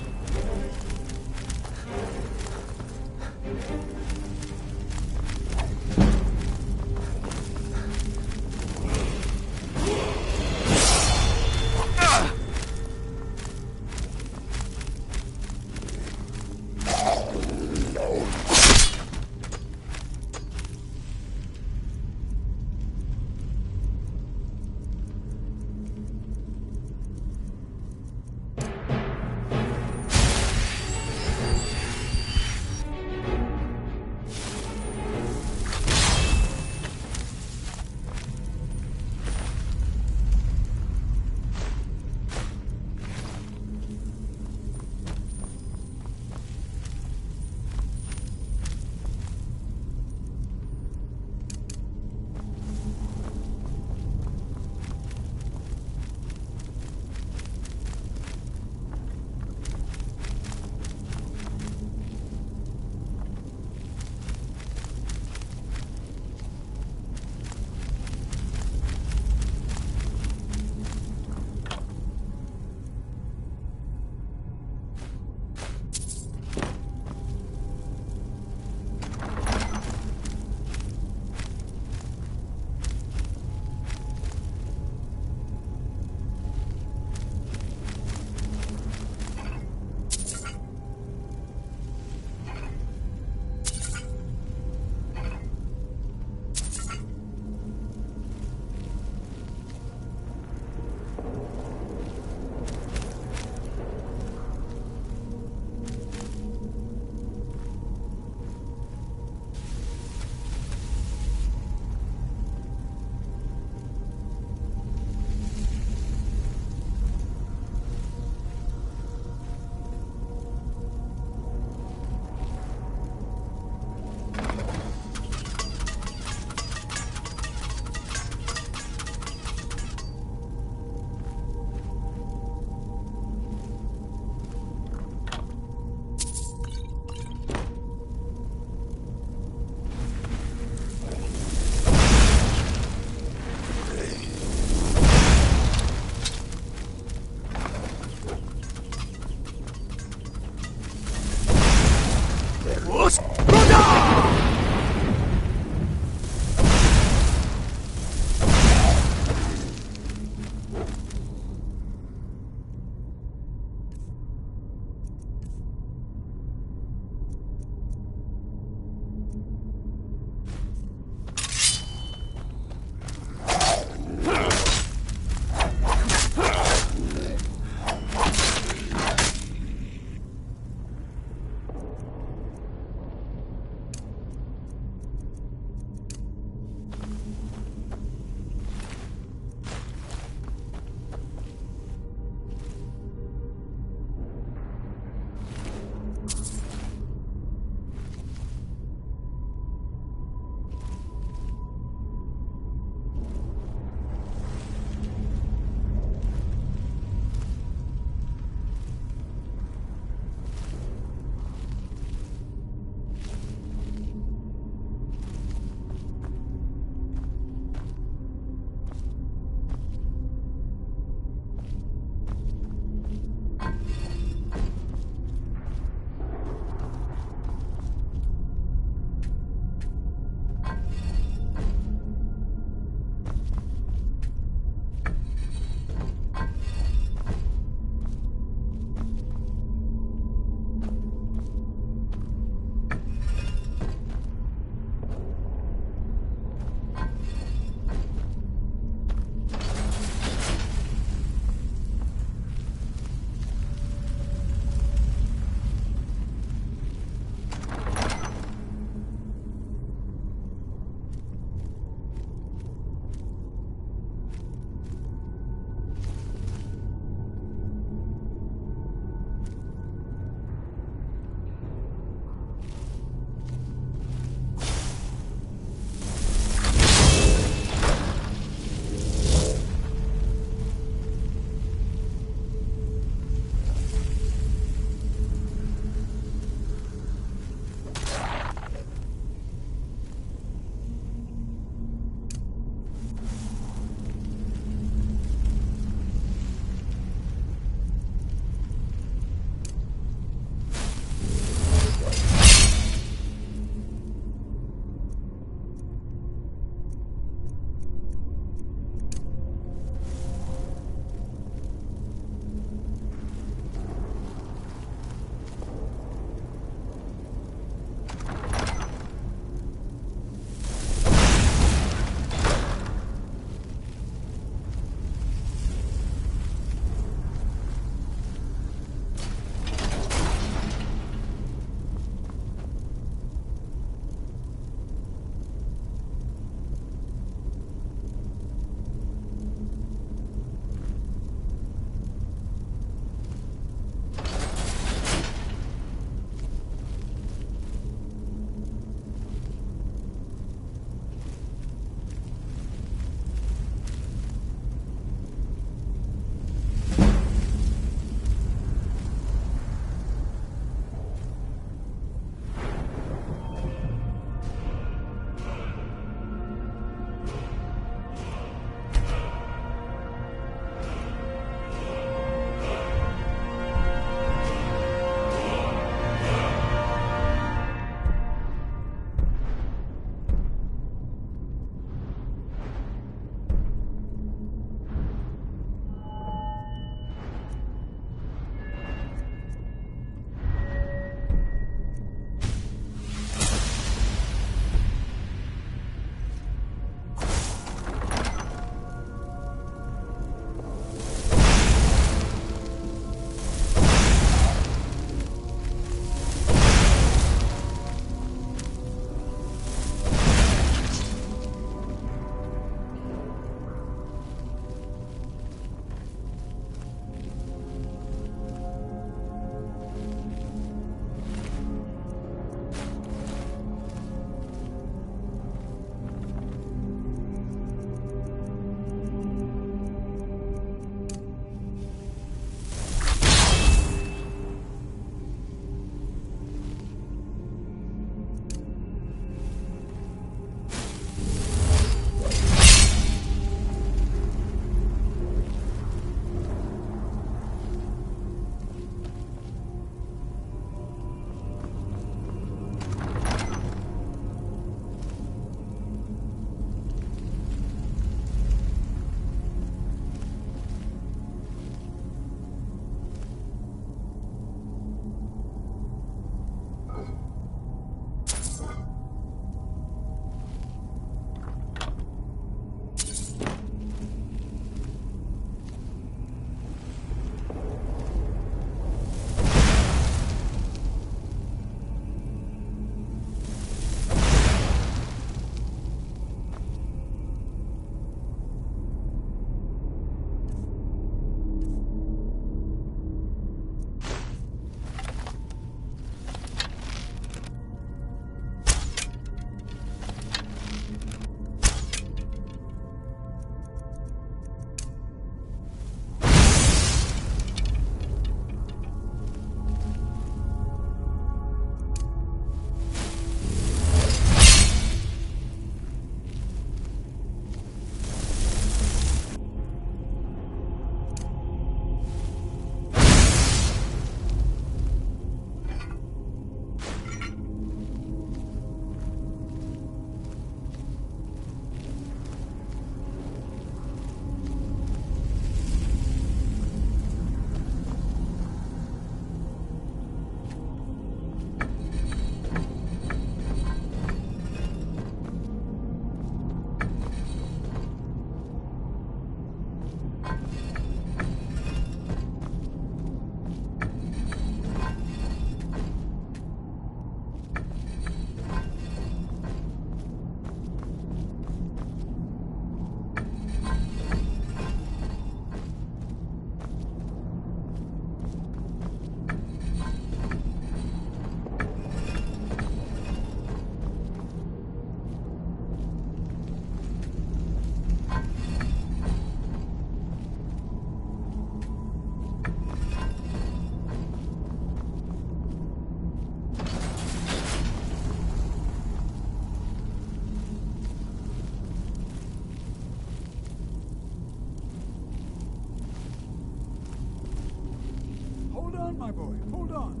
on, my boy, hold on.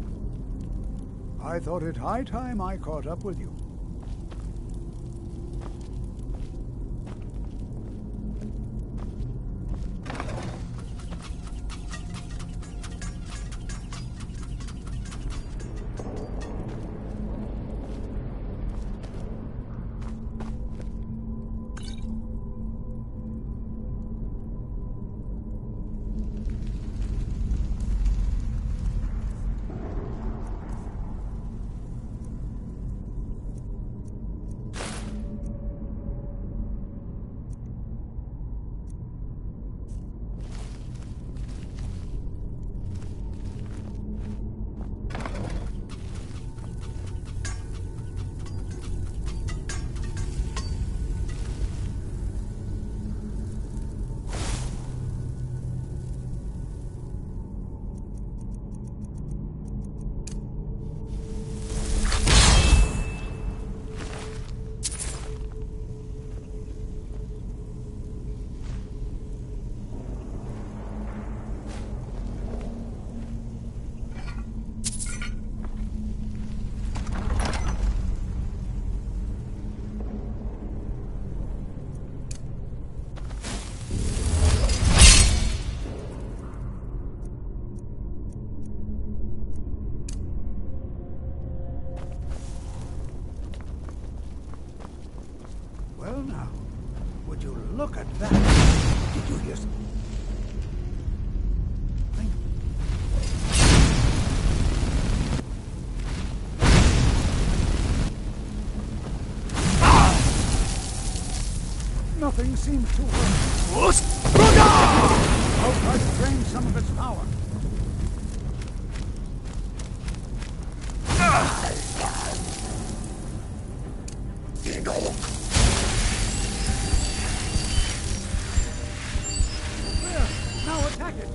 I thought it high time I caught up with you. Well now, would you look at that? Did you hear? Nothing seems to work. I'll try to drain some of its power. There, now attack it.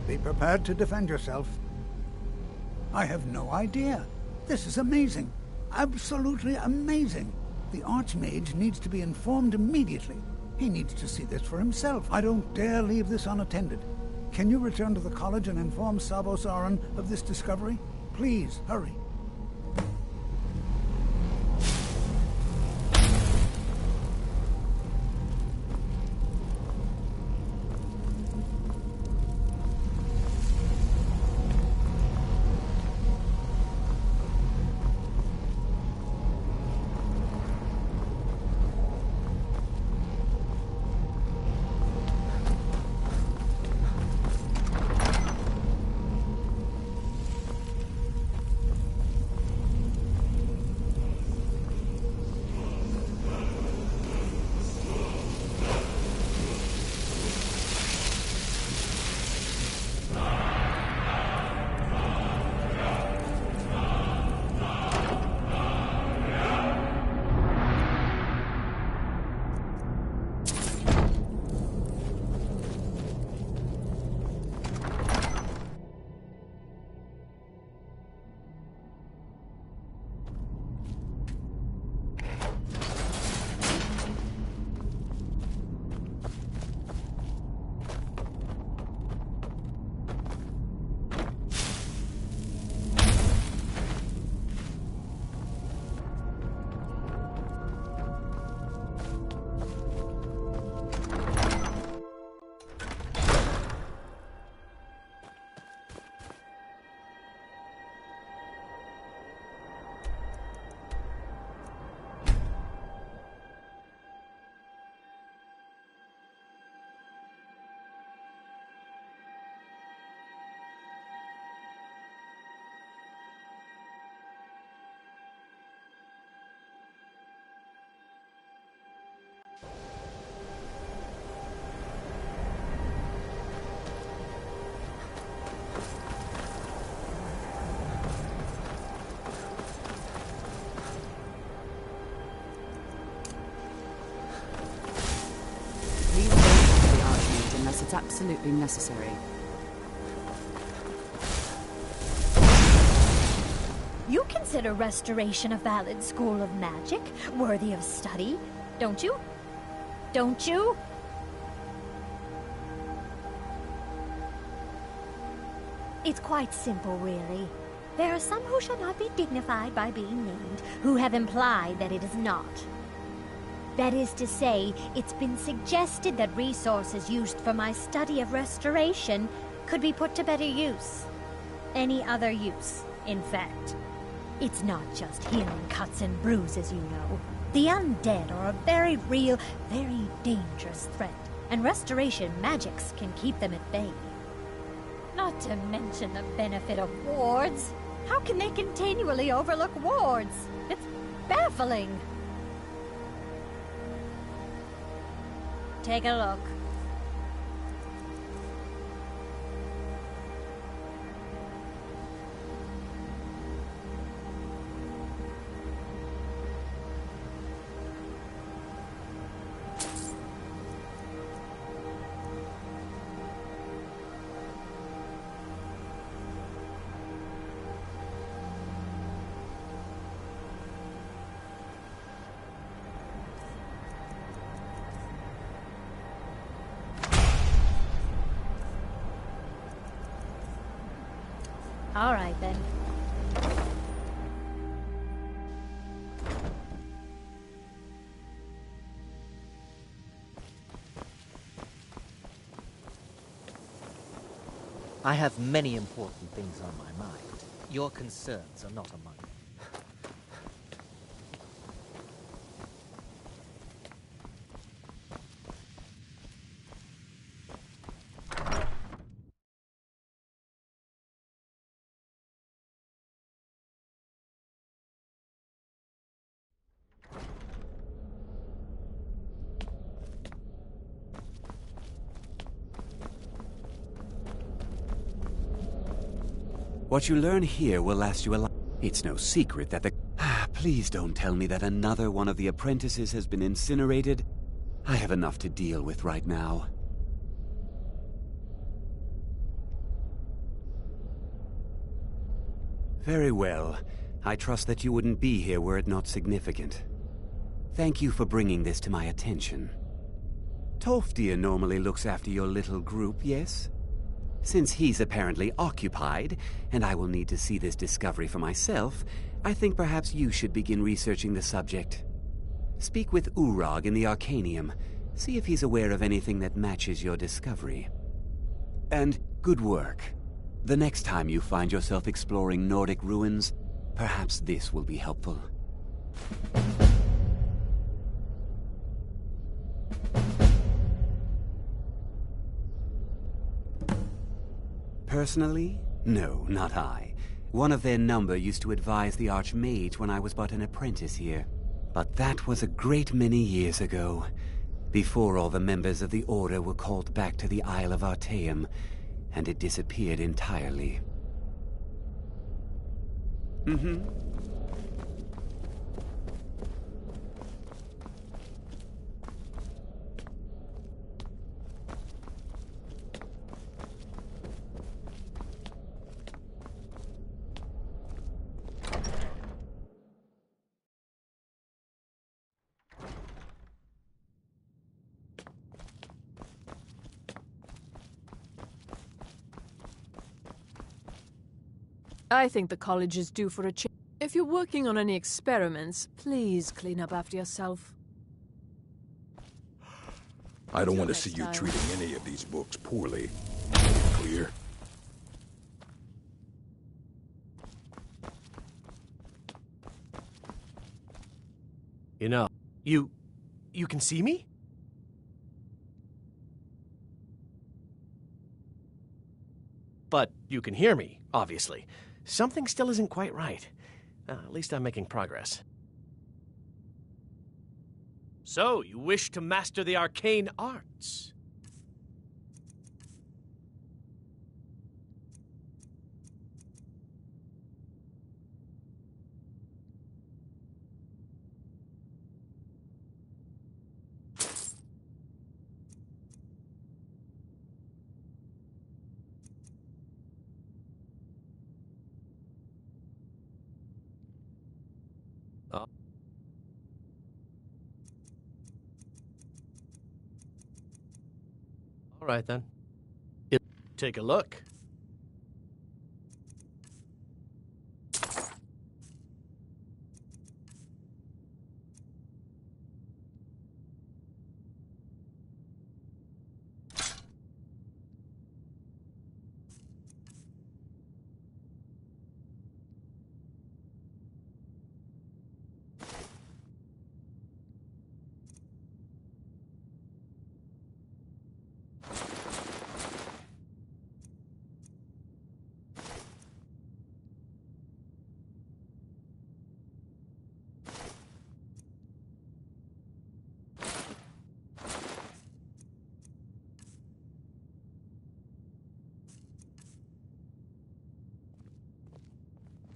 Be prepared to defend yourself. I have no idea. This is amazing. Absolutely amazing. The Archmage needs to be informed immediately. He needs to see this for himself. I don't dare leave this unattended. Can you return to the college and inform Savos Aran of this discovery? Please, hurry. it's absolutely necessary. You consider restoration a valid school of magic, worthy of study, don't you? Don't you? It's quite simple, really. There are some who shall not be dignified by being named, who have implied that it is not. That is to say, it's been suggested that resources used for my study of restoration could be put to better use. Any other use, in fact. It's not just healing cuts and bruises, you know. The undead are a very real, very dangerous threat, and restoration magics can keep them at bay. Not to mention the benefit of wards. How can they continually overlook wards? It's baffling. Take a look. All right, then. I have many important things on my mind. Your concerns are not among them. What you learn here will last you a life. It's no secret that the... Please don't tell me that another one of the apprentices has been incinerated. I have enough to deal with right now. Very well. I trust that you wouldn't be here were it not significant. Thank you for bringing this to my attention. Tolfdir normally looks after your little group, yes? Since he's apparently occupied, and I will need to see this discovery for myself, I think perhaps you should begin researching the subject. Speak with Urag in the Arcanium. See if he's aware of anything that matches your discovery. And good work. The next time you find yourself exploring Nordic ruins, perhaps this will be helpful. Personally? No, not I. One of their number used to advise the Archmage when I was but an apprentice here. But that was a great many years ago, before all the members of the Order were called back to the Isle of Artaeum, and it disappeared entirely. I think the college is due for a change. If you're working on any experiments, please clean up after yourself. I don't want to see you treating any of these books poorly. Clear? You know, you can see me? But you can hear me, obviously. Something still isn't quite right. At least I'm making progress. So, you wish to master the arcane arts? All right, then. Take a look.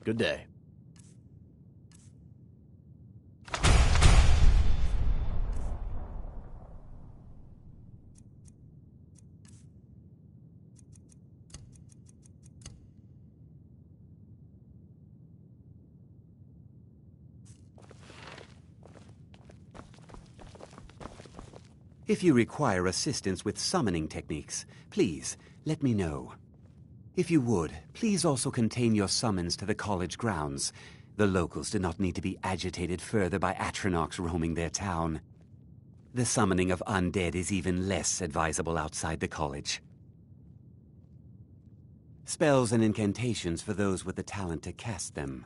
Good day. If you require assistance with summoning techniques, please let me know. If you would, please also contain your summons to the college grounds. The locals do not need to be agitated further by Atronachs roaming their town. The summoning of undead is even less advisable outside the college. Spells and incantations for those with the talent to cast them.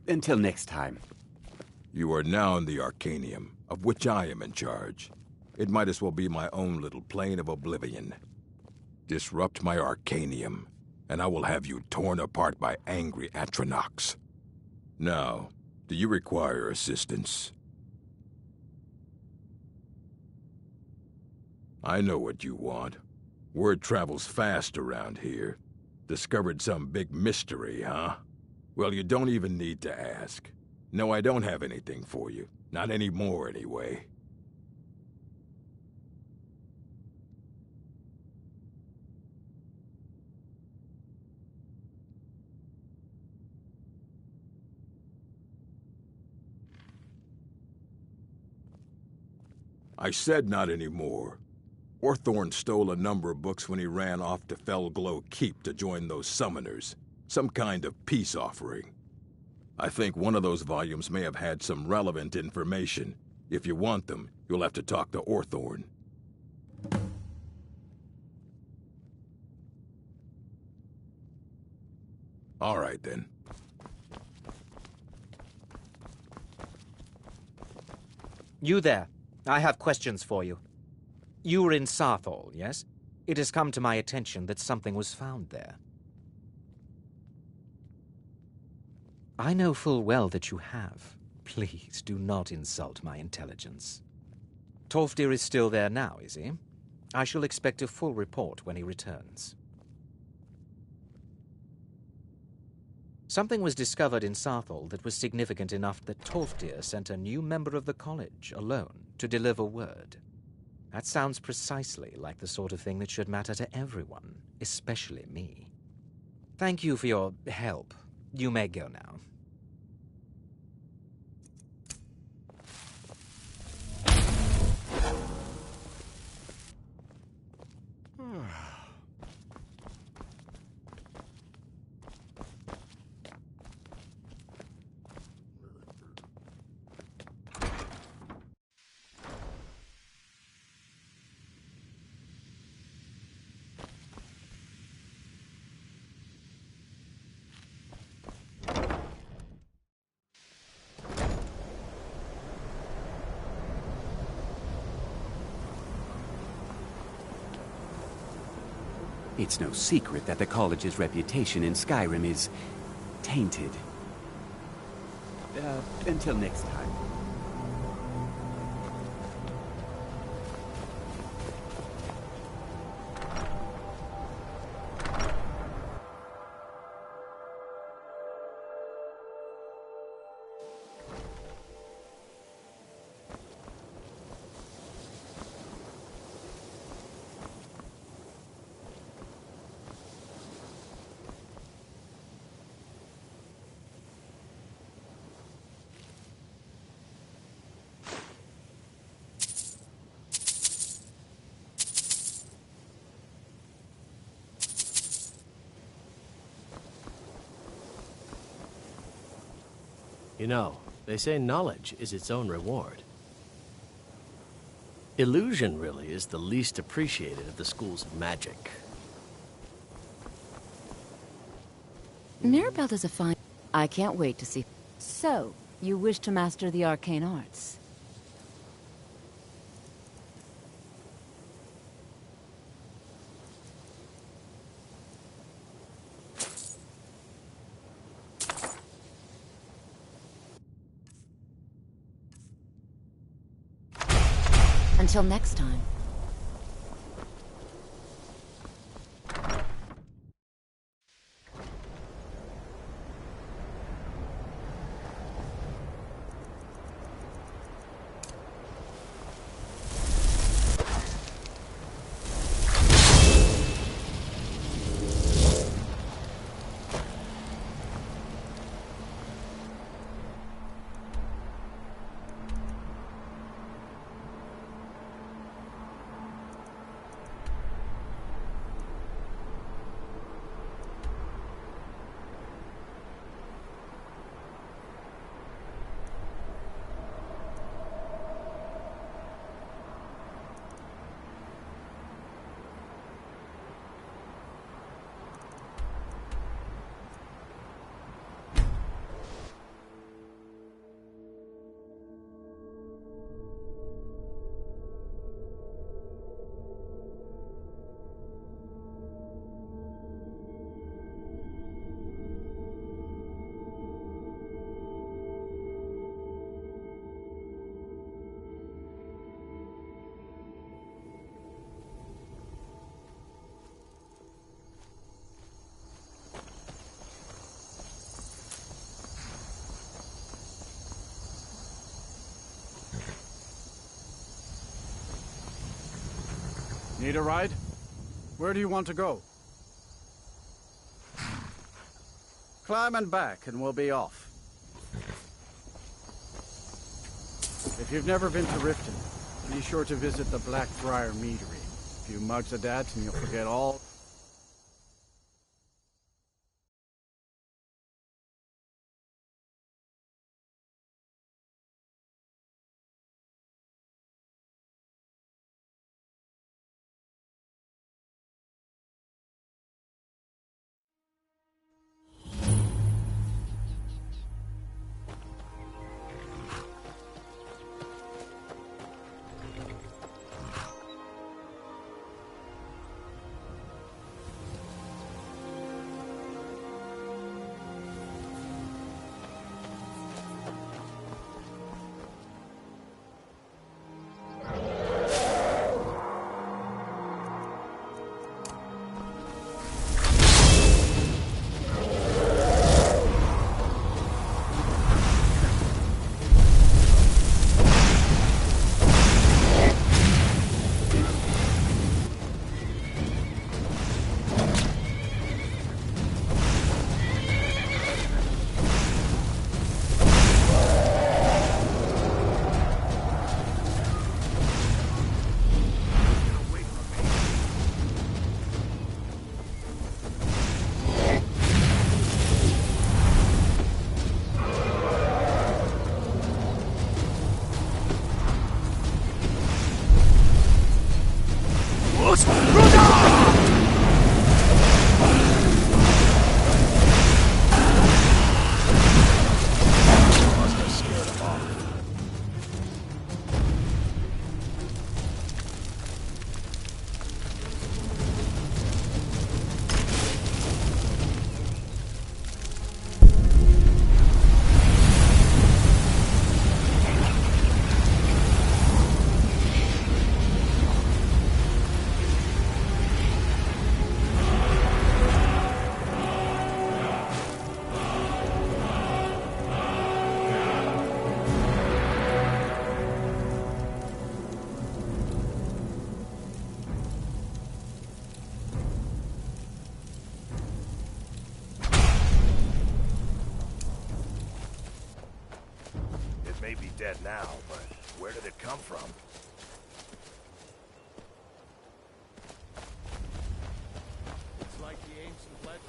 Until next time. You are now in the Arcanium, of which I am in charge. It might as well be my own little plane of oblivion. Disrupt my Arcanium, and I will have you torn apart by angry Atronachs. Now, do you require assistance? I know what you want. Word travels fast around here. Discovered some big mystery, huh? Well, you don't even need to ask. No, I don't have anything for you. Not anymore, anyway. I said not anymore. Orthorn stole a number of books when he ran off to Felglow Keep to join those summoners. Some kind of peace offering. I think one of those volumes may have had some relevant information. If you want them, you'll have to talk to Orthorn. All right, then. You there. I have questions for you. You were in Sarthal, yes? It has come to my attention that something was found there. I know full well that you have. Please do not insult my intelligence. Tolfdir is still there now, is he? I shall expect a full report when he returns. Something was discovered in Sarthal that was significant enough that Tolfdir sent a new member of the college, alone, to deliver word. That sounds precisely like the sort of thing that should matter to everyone, especially me. Thank you for your help. You may go now. It's no secret that the college's reputation in Skyrim is tainted. Until next time. You know, they say knowledge is its own reward. Illusion, really, is the least appreciated of the schools of magic. Mirabelle is a fine... I can't wait to see... So, you wish to master the arcane arts? Until next time. Need a ride? Where do you want to go? Climb and back, and we'll be off. If you've never been to Riften, be sure to visit the Blackbriar Meadery. A few mugs of that, and you'll forget all... May be dead now, but where did it come from? It's like the ancient legends.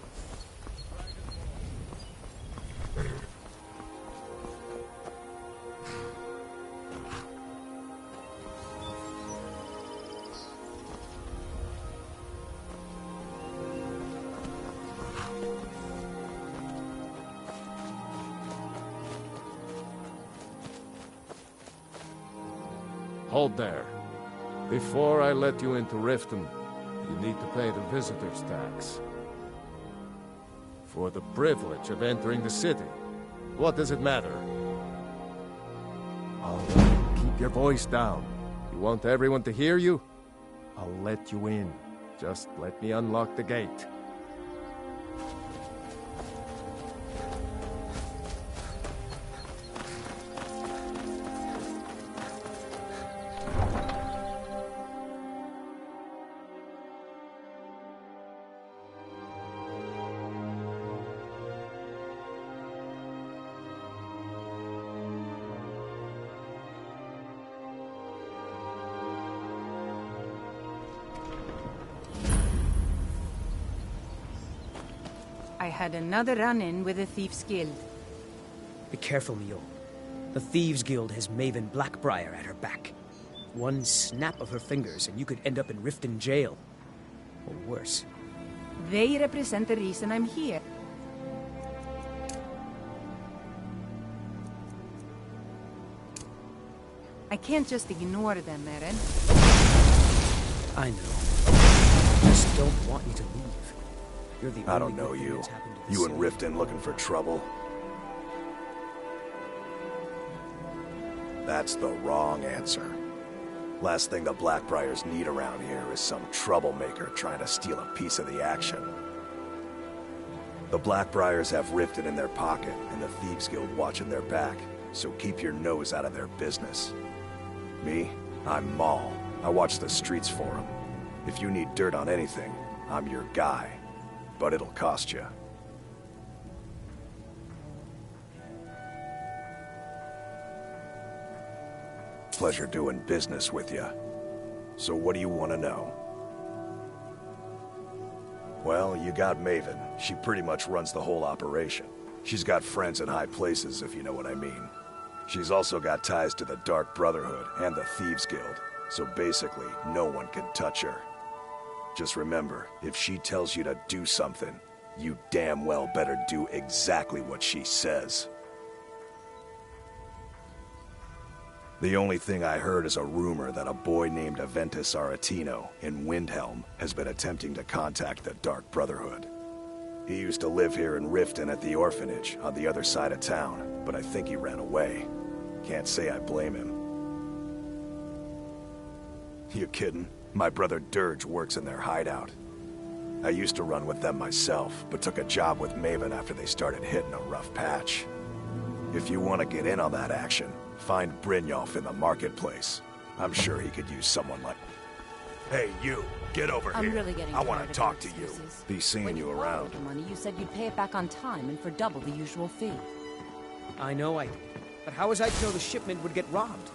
Hold there. Before I let you into Riften, you need to pay the visitor's tax. For the privilege of entering the city. What does it matter? All right, keep your voice down. You want everyone to hear you? I'll let you in. Just let me unlock the gate. I had another run-in with the Thieves' Guild. Be careful, Mio. The Thieves' Guild has Maven Blackbriar at her back. One snap of her fingers and you could end up in Riften jail. Or worse. They represent the reason I'm here. I can't just ignore them, Eren. I know. I just don't want you to leave. You're the I only don't know good thing you. that's happened to the You in city. Riften looking for trouble? That's the wrong answer. Last thing the Blackbriars need around here is some troublemaker trying to steal a piece of the action. The Blackbriars have Riften in their pocket and the Thieves Guild watching their back, so keep your nose out of their business. Me? I'm Maul. I watch the streets for them. If you need dirt on anything, I'm your guy. But it'll cost you. Pleasure doing business with you. So what do you want to know? Well, you got Maven. She pretty much runs the whole operation. She's got friends in high places, if you know what I mean. She's also got ties to the Dark Brotherhood and the Thieves Guild, so basically, no one can touch her. Just remember, if she tells you to do something, you damn well better do exactly what she says. The only thing I heard is a rumor that a boy named Aventus Aretino in Windhelm has been attempting to contact the Dark Brotherhood. He used to live here in Riften at the orphanage on the other side of town, but I think he ran away. Can't say I blame him. You kidding? My brother Dirge works in their hideout. I used to run with them myself, but took a job with Maven after they started hitting a rough patch. If you want to get in on that action, find Brynjolf in the marketplace. I'm sure he could use someone like... Hey, you! Get over I'm here! really getting I want tired to of talk to your you. excuses. Be seeing When you borrowed around. the money, you said you'd pay it back on time and for double the usual fee. I know I did. But how was I to know the shipment would get robbed?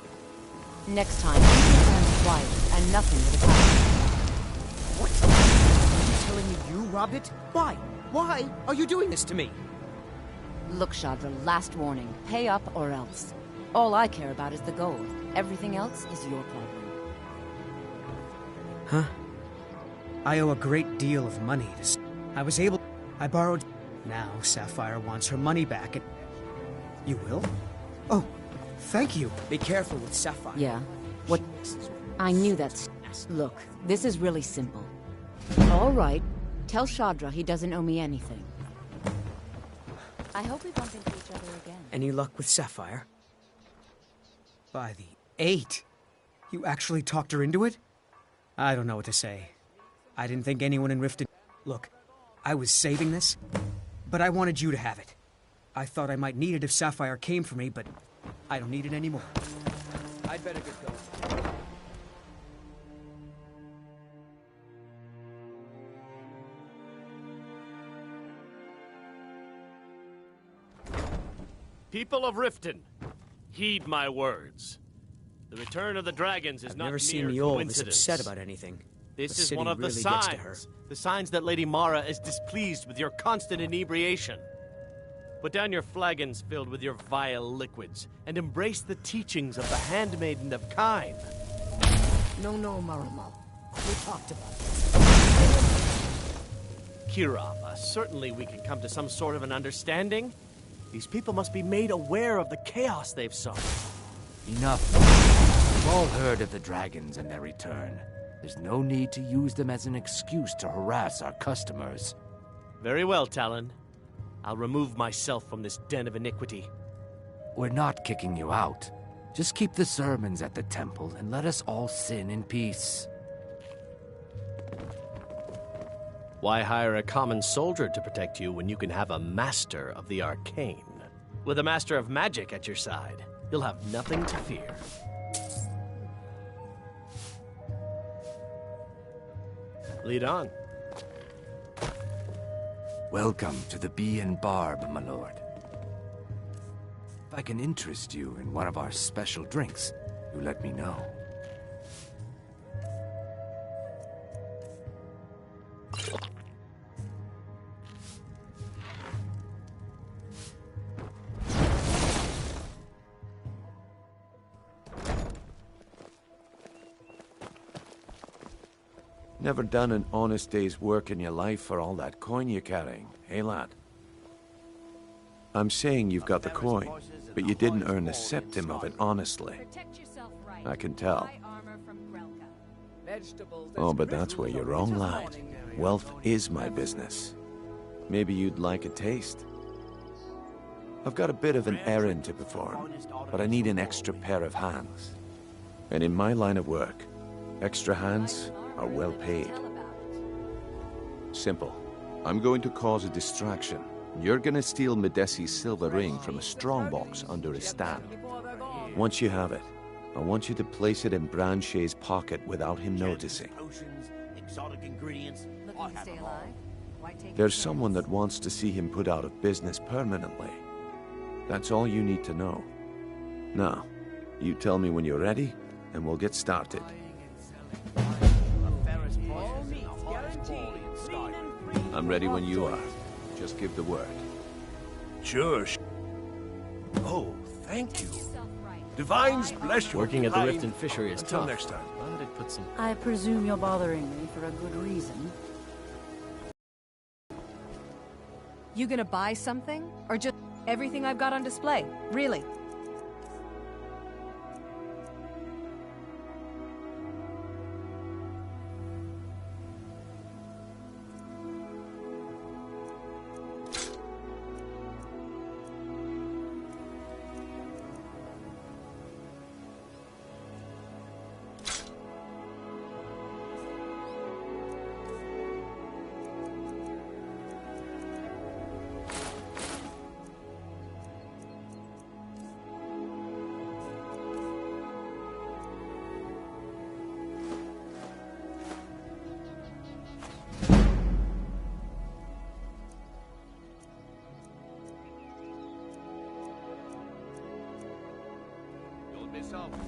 Next time, keep your hands quiet and nothing would have happened. What? Are you telling me you robbed it? Why? Why are you doing this to me? Look, Shadra, last warning. Pay up or else. All I care about is the gold. Everything else is your problem. Huh? I owe a great deal of money to... I borrowed... Now Sapphire wants her money back and... You will? Oh, thank you. Be careful with Sapphire. Yeah? What? I knew that. Look, this is really simple. All right. Tell Shadra he doesn't owe me anything. I hope we bump into each other again. Any luck with Sapphire? By the 8. You actually talked her into it? I don't know what to say. I didn't think anyone in Riften... Look, I was saving this, but I wanted you to have it. I thought I might need it if Sapphire came for me, but I don't need it anymore. I'd better get going. People of Riften, heed my words. The return of the dragons is I've not never mere seen Mjolnir this coincidence. upset about anything. This The is city one of the really gets to her. signs. The signs that Lady Mara is displeased with your constant inebriation. Put down your flagons filled with your vile liquids, and embrace the teachings of the Handmaiden of Kine. No, Marama. We talked about Kirava, certainly we can come to some sort of an understanding. These people must be made aware of the chaos they've sown. Enough. all heard of the dragons and their return. There's no need to use them as an excuse to harass our customers. Very well, Talon. I'll remove myself from this den of iniquity. We're not kicking you out. Just keep the sermons at the temple and let us all sin in peace. Why hire a common soldier to protect you when you can have a master of the arcane? With a master of magic at your side, you'll have nothing to fear. Lead on. Welcome to the Bee and Barb, my lord. If I can interest you in one of our special drinks, you let me know. Never done an honest day's work in your life for all that coin you're carrying, eh, lad? I'm saying you've got the coin, but you didn't earn a septim of it honestly. I can tell. Oh, but that's where you're wrong, lad. Wealth is my business. Maybe you'd like a taste. I've got a bit of an errand to perform, but I need an extra pair of hands. And in my line of work, extra hands are well paid. Simple. I'm going to cause a distraction. You're gonna steal Medesi's silver ring from a strongbox under his stand. Once you have it, I want you to place it in Branche's pocket without him noticing. There's someone that wants to see him put out of business permanently. That's all you need to know. Now, you tell me when you're ready, and we'll get started. I'm ready when you are. Just give the word. Sure. Oh, thank you. Divines bless you. Working at the Rift and Fishery is Until tough. next time. Why did I put some... I presume you're bothering me for a good reason. You gonna buy something? Or just everything I've got on display? Really?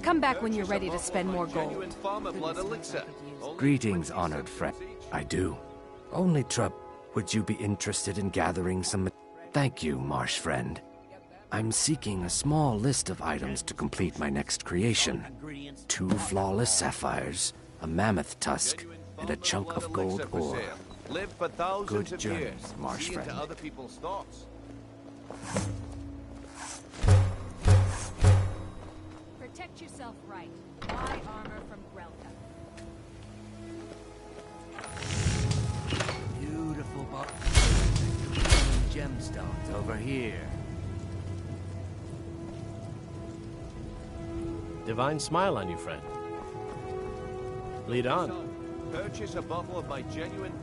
Come back when you're ready to spend more gold. Greetings, honored friend. I do. Only trouble. Would you be interested in gathering some... Thank you, marsh friend. I'm seeking a small list of items to complete my next creation. 2 flawless sapphires, a mammoth tusk, and a chunk of gold ore. Good journey, marsh friend. Protect yourself right. Buy armor from Grelka. Beautiful gemstones over here. Divine smile on you, friend. Lead on. Purchase a bottle of my genuine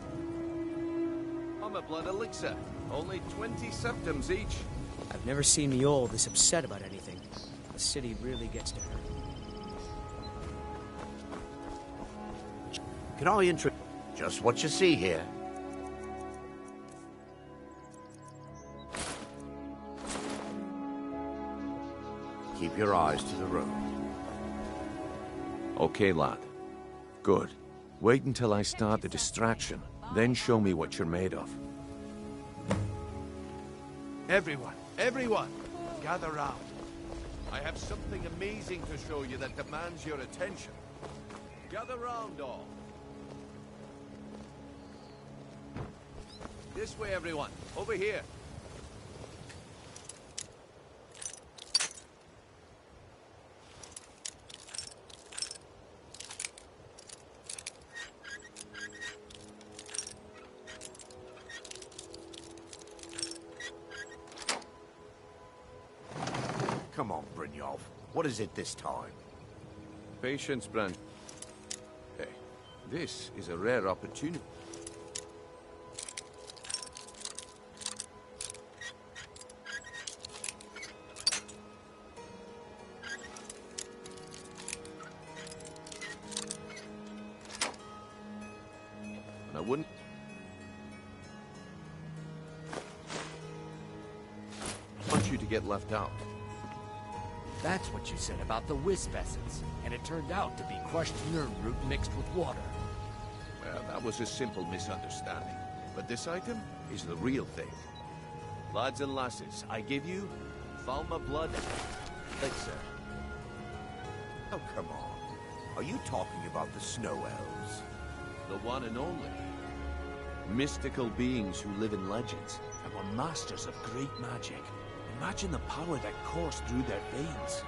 Armor Blood elixir. Only 20 septims each. I've never seen the old this upset about anything. The city really gets to her. Can I just what you see here? Keep your eyes to the road. Okay, lad. Good. Wait until I start the distraction, then show me what you're made of. Everyone, gather round. I have something amazing to show you that demands your attention. Gather round, all. This way, everyone. Over here. Brynjolf. What is it this time? Patience, Bran. Hey, this is a rare opportunity. And I wouldn't... want you to get left out. That's what you said about the wisp essence, and it turned out to be crushed nerve root mixed with water. Well, that was a simple misunderstanding. But this item is the real thing. Lads and lasses, I give you Falma Blood Elixir. Oh, come on. Are you talking about the Snow Elves? The one and only. Mystical beings who live in legends and were masters of great magic. Imagine the power that coursed through their veins.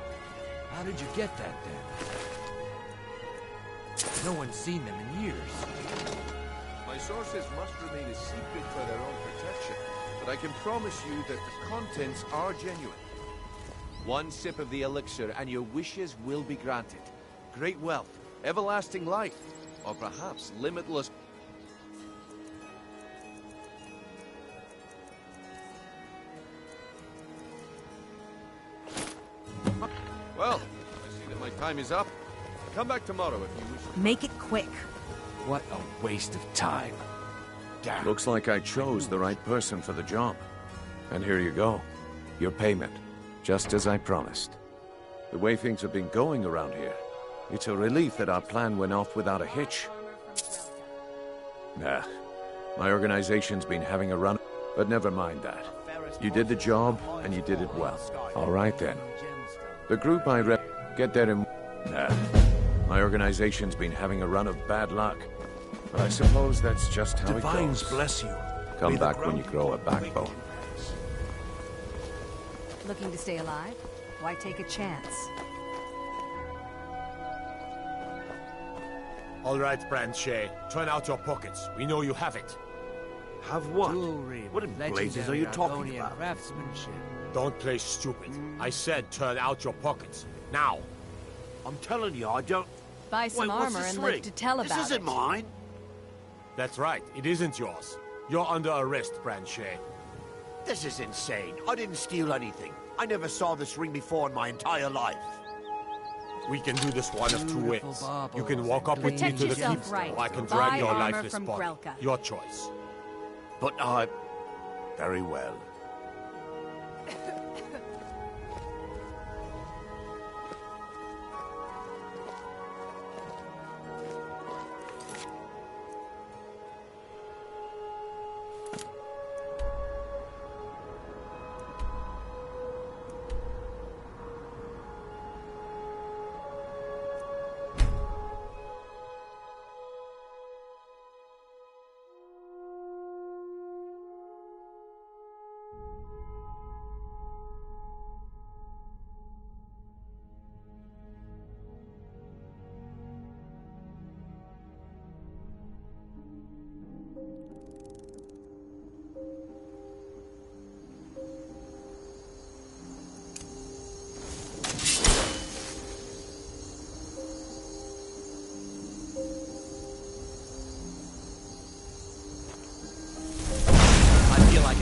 How did you get that, then? No one's seen them in years. My sources must remain a secret for their own protection, but I can promise you that the contents are genuine. One sip of the elixir and your wishes will be granted. Great wealth, everlasting life, or perhaps limitless... Well, I see that my time is up. Come back tomorrow if you wish. Make it quick. What a waste of time. Damn. Looks like I chose the right person for the job. And here you go. Your payment. Just as I promised. The way things have been going around here, it's a relief that our plan went off without a hitch. Nah. My organization's been having a run, but never mind that. You did the job, and you did it well. All right then. The group I rep... Get there in... Nah. My organization's been having a run of bad luck. But I suppose that's just how it Divines goes. bless you. Come back when you grow a backbone. Looking to stay alive? Why take a chance? All right, Branche. Turn out your pockets. We know you have it. Have what? Jewelry, What in blazes are you talking about? Craftsmanship. Don't play stupid. I said turn out your pockets. Now. I'm telling you, I don't... Buy some Wait, what's armor this and ring? live to tell about This isn't it. mine. That's right. It isn't yours. You're under arrest, Branche. This is insane. I didn't steal anything. I never saw this ring before in my entire life. We can do this one of two ways. You can walk up with me Protect to the yourself keep, right. or I can Buy drag your armor lifeless from body. Grelka. Your choice. But I... Very well.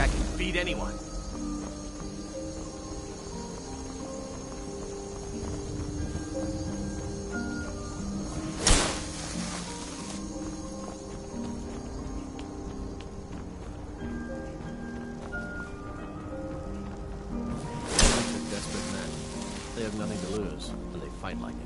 I can beat anyone. They're desperate men. They have nothing to lose, and they fight like it.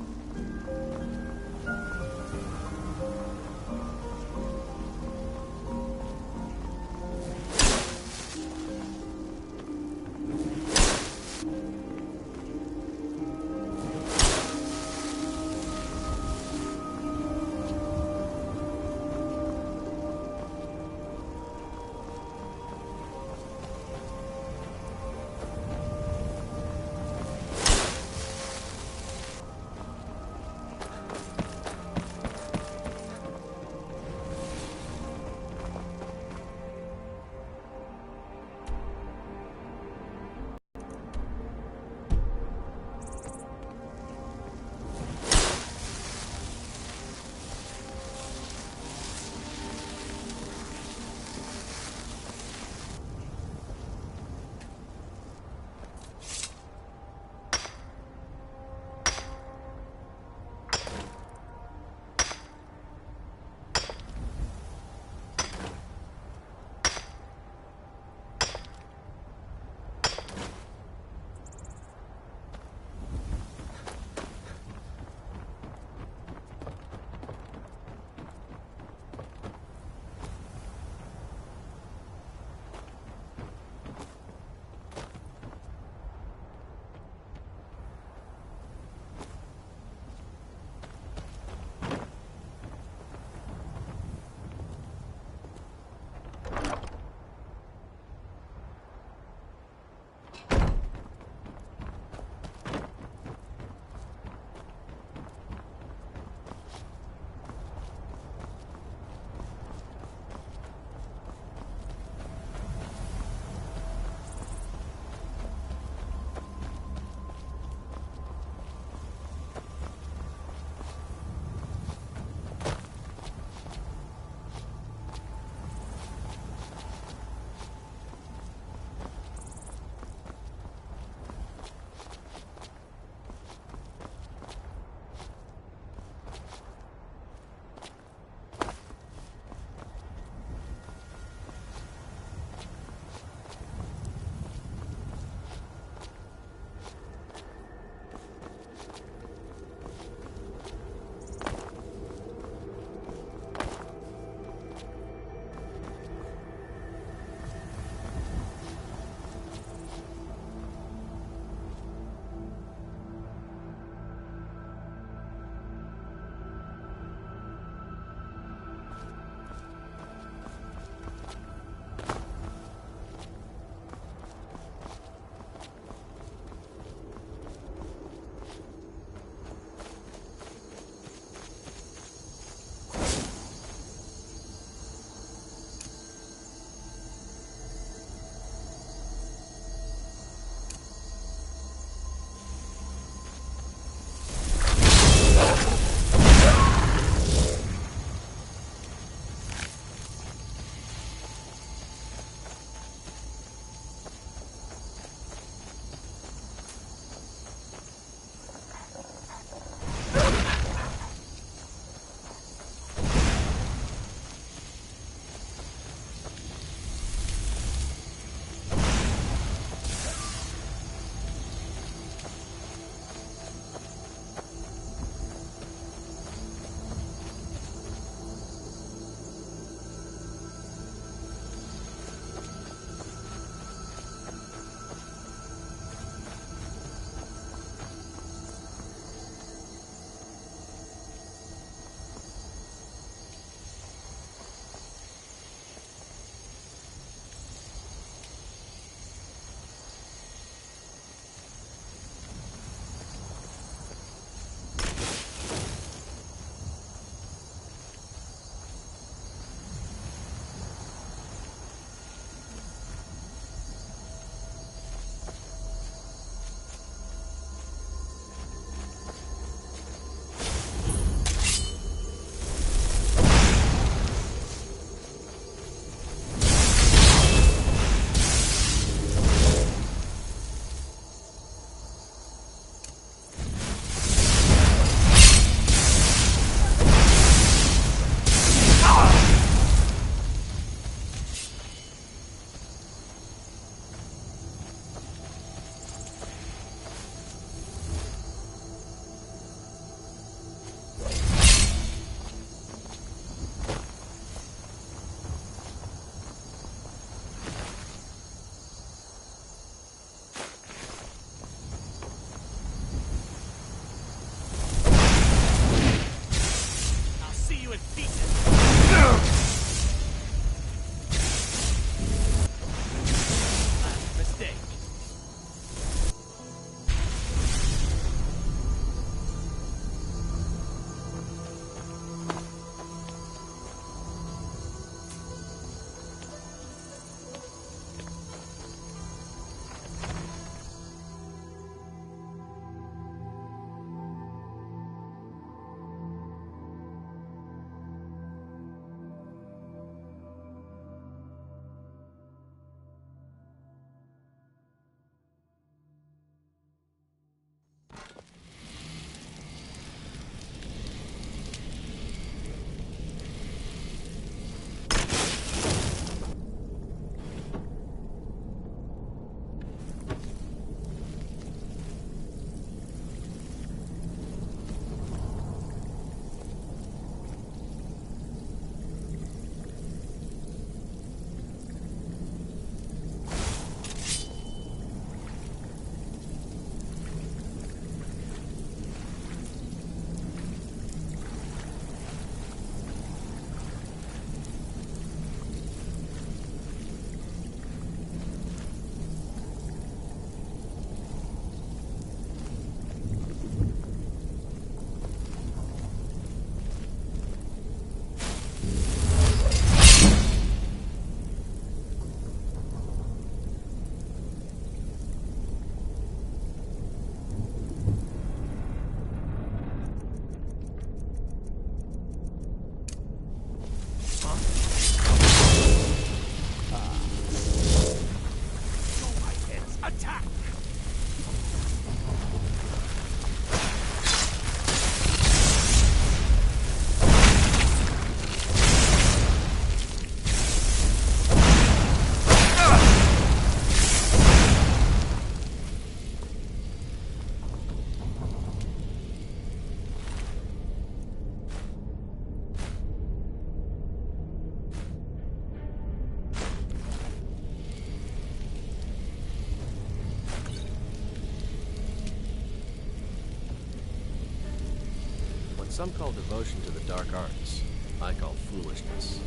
in pieces! Last mistake. Some call devotion to the dark arts. I call foolishness.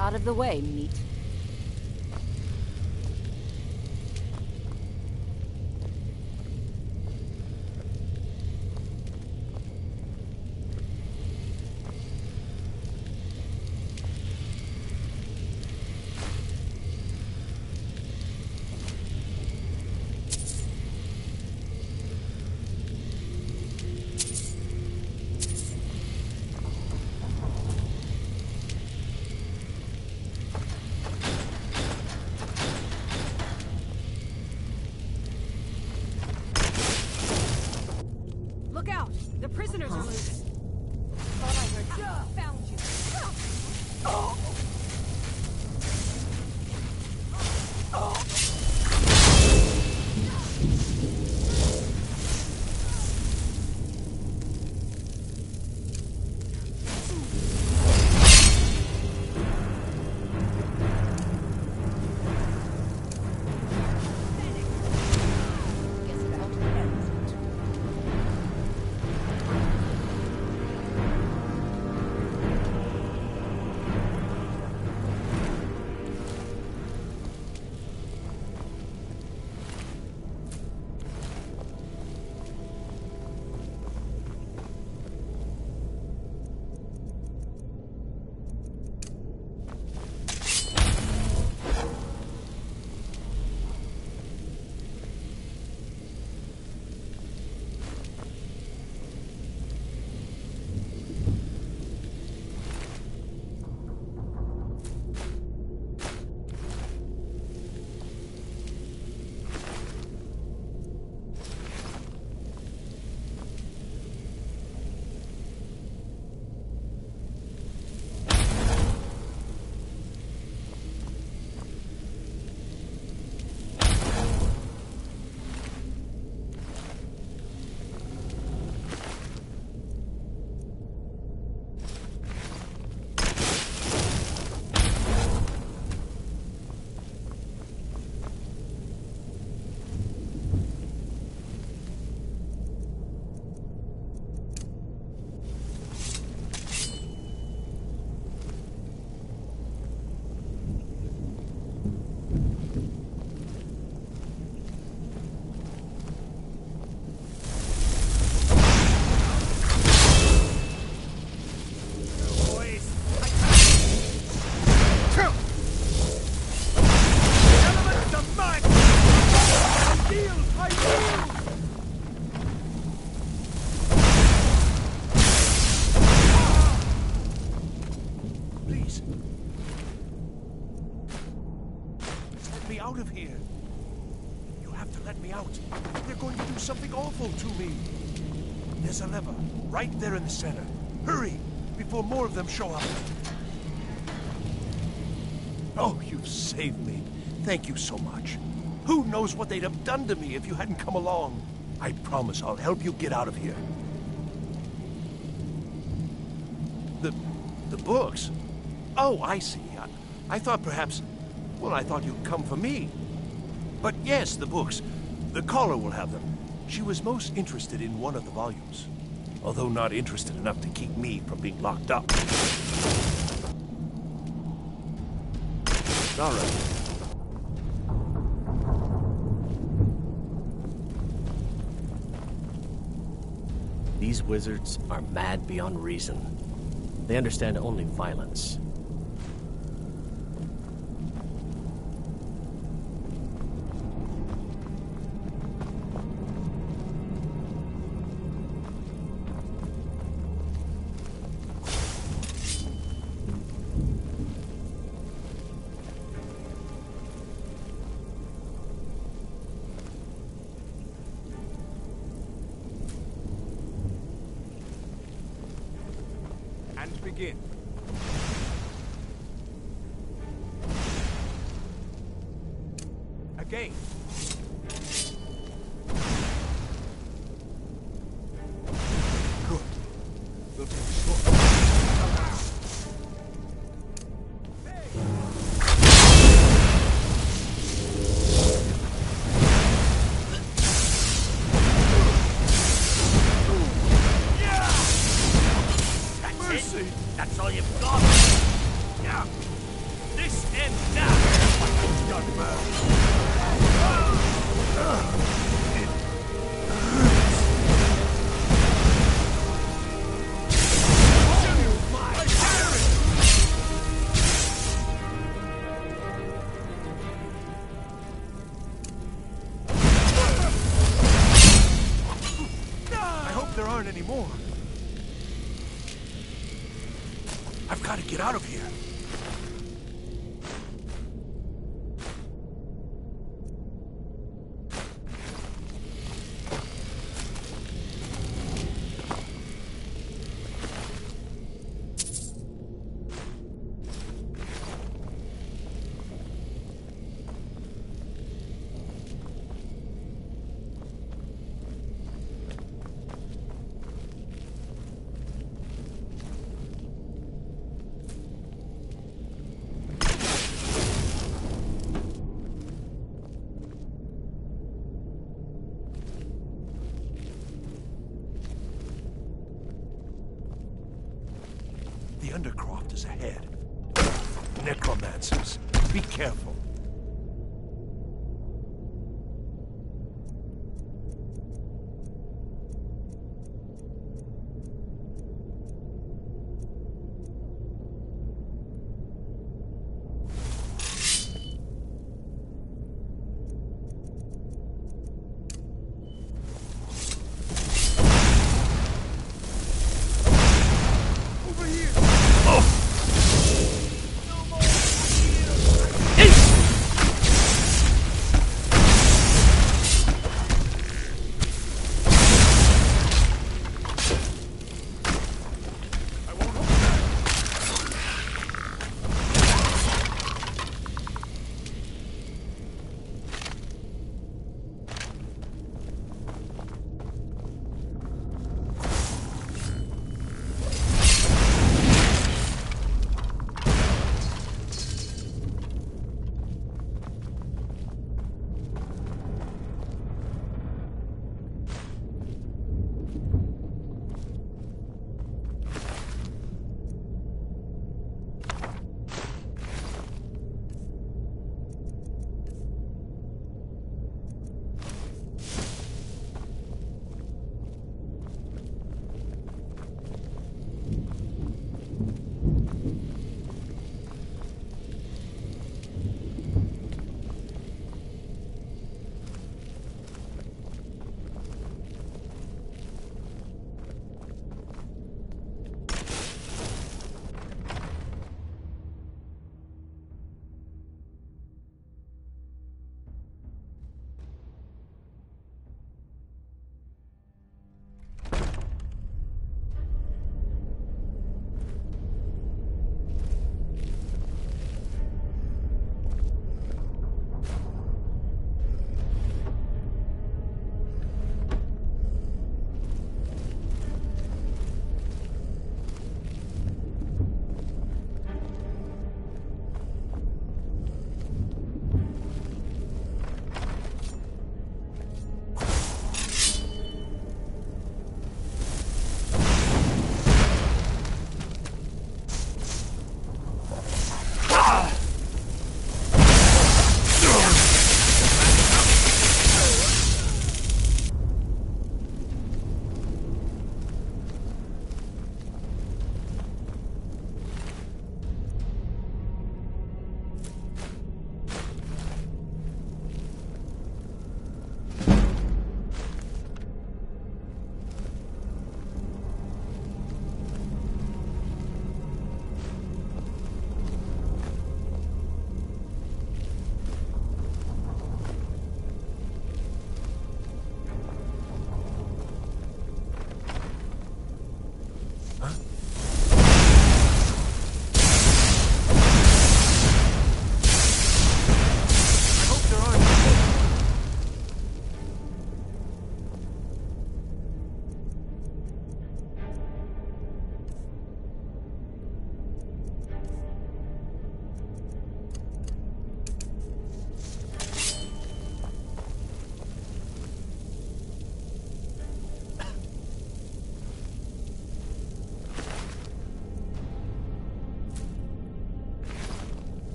Out of the way, meat. Look out! The prisoners are loose! Thought I heard you. Found you! something awful to me. There's a lever right there in the center. Hurry, before more of them show up. Oh, you've saved me. Thank you so much. Who knows what they'd have done to me if you hadn't come along? I promise I'll help you get out of here. The books? Oh, I see. I thought perhaps... Well, I thought you'd come for me. But yes, the books. The caller will have them. She was most interested in one of the volumes. Although not interested enough to keep me from being locked up. All right. These wizards are mad beyond reason. They understand only violence. And begin. Again. Good. We'll take a short... That's all you've got. Yeah. This ends now. Done, I hope there aren't any more. I've got to get out of here. The Undercroft is ahead. Necromancers, be careful. Hey!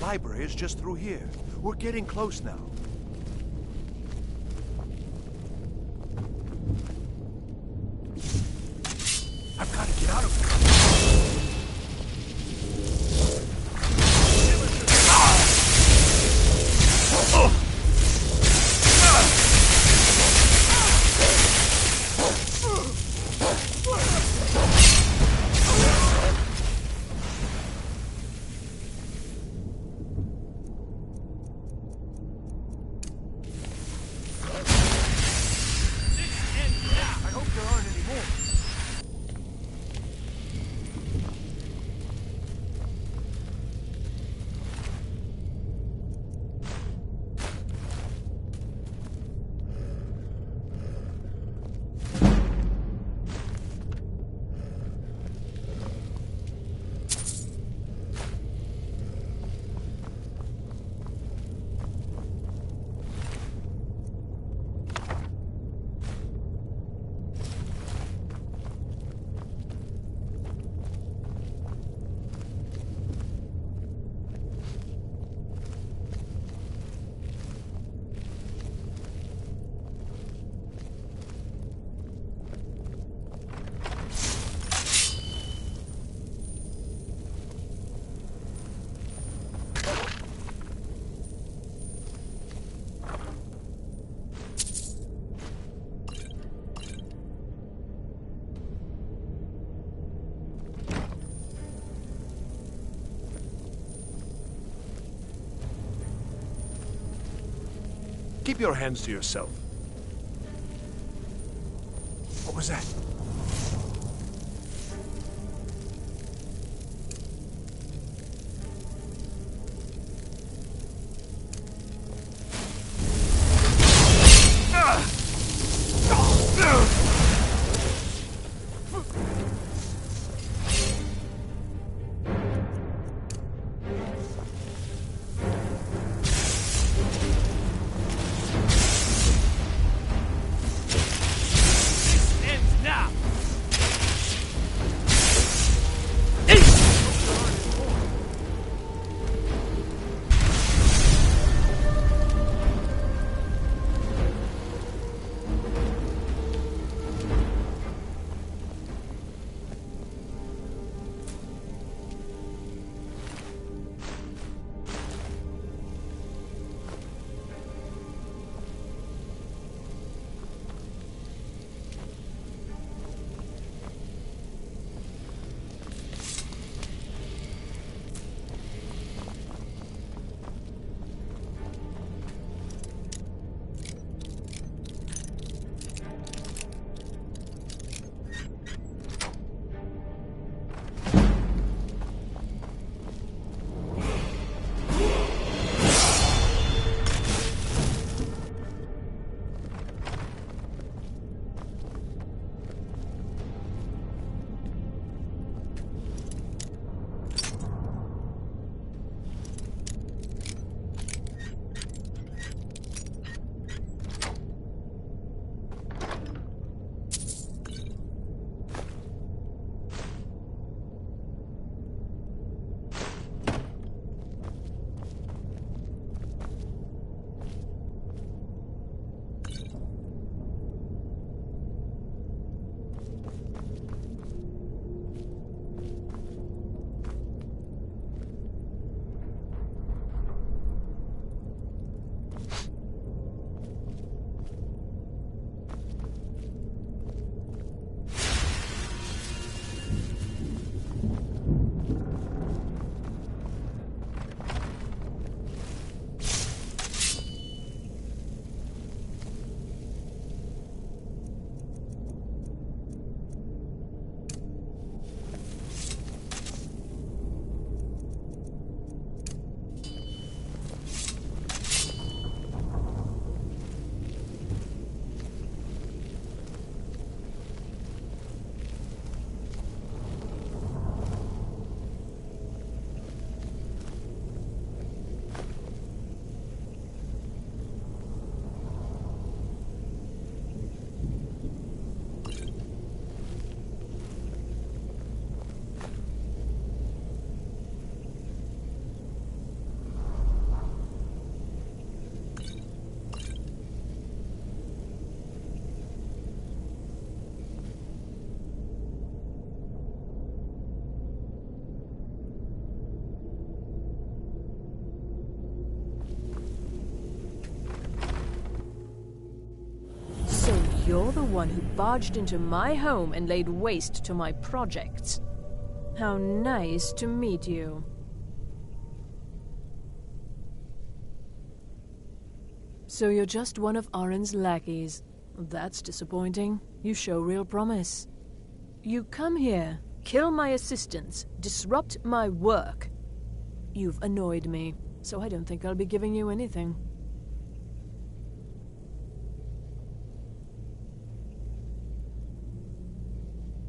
library is just through here. We're getting close now. I've got to get out of here. I hope there aren't any more. Keep your hands to yourself. What was that? Ends now! you're the one who barged into my home and laid waste to my projects. How nice to meet you. So you're just one of Arin's lackeys. That's disappointing. You show real promise. You come here, kill my assistants, disrupt my work. You've annoyed me, so I don't think I'll be giving you anything.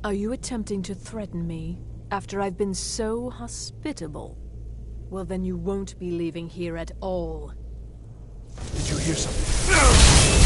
Are you attempting to threaten me after I've been so hospitable? Well, then you won't be leaving here at all. Did you hear something?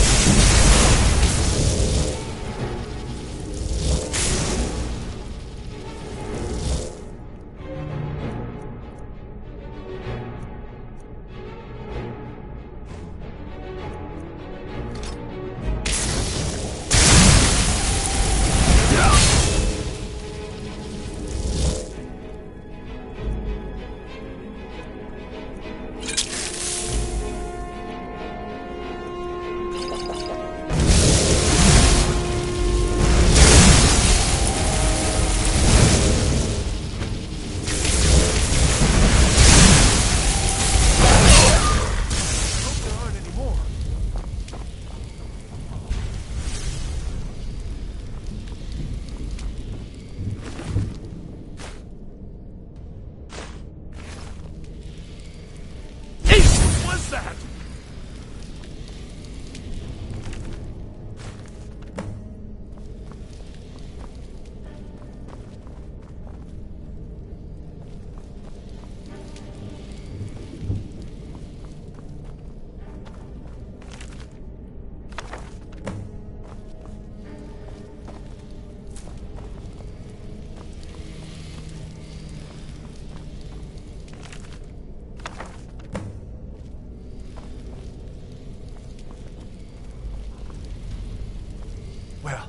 Well,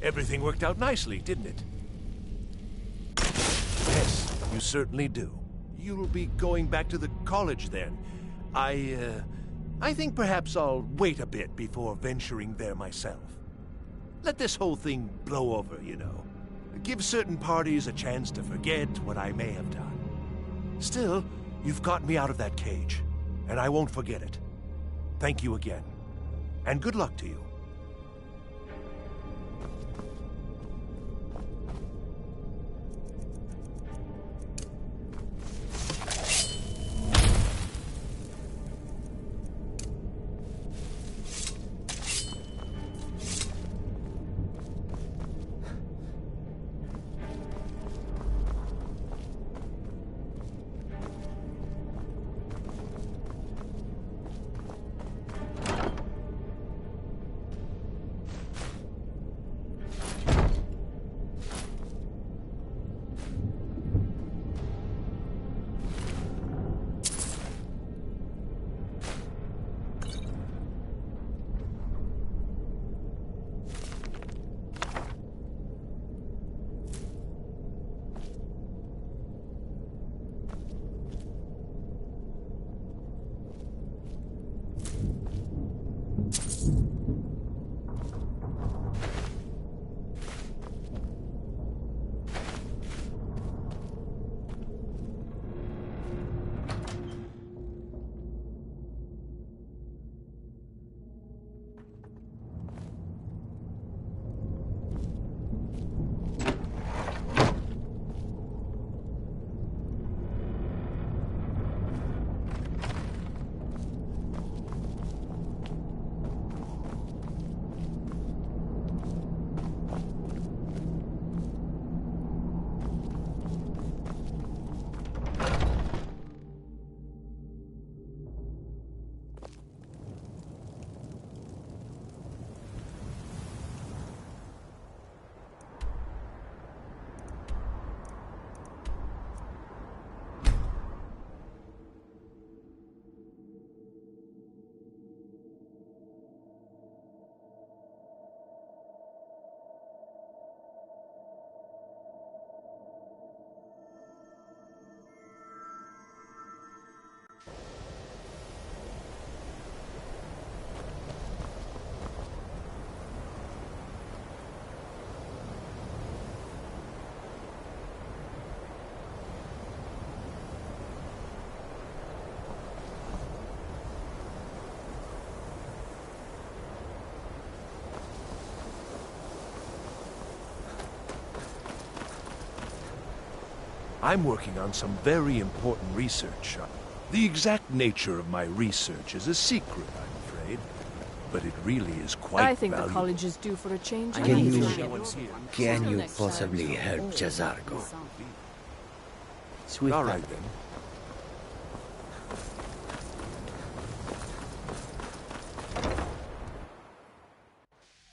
everything worked out nicely, didn't it? Yes, you certainly do. You'll be going back to the college then. I think perhaps I'll wait a bit before venturing there myself. Let this whole thing blow over, you know. Give certain parties a chance to forget what I may have done. Still, you've got me out of that cage, and I won't forget it. Thank you again, and good luck to you. I'm working on some very important research. The exact nature of my research is a secret, I'm afraid. But it really is quite I think valuable. the college is due for a change. Can you possibly help Jazargo? Sweet. All right, then.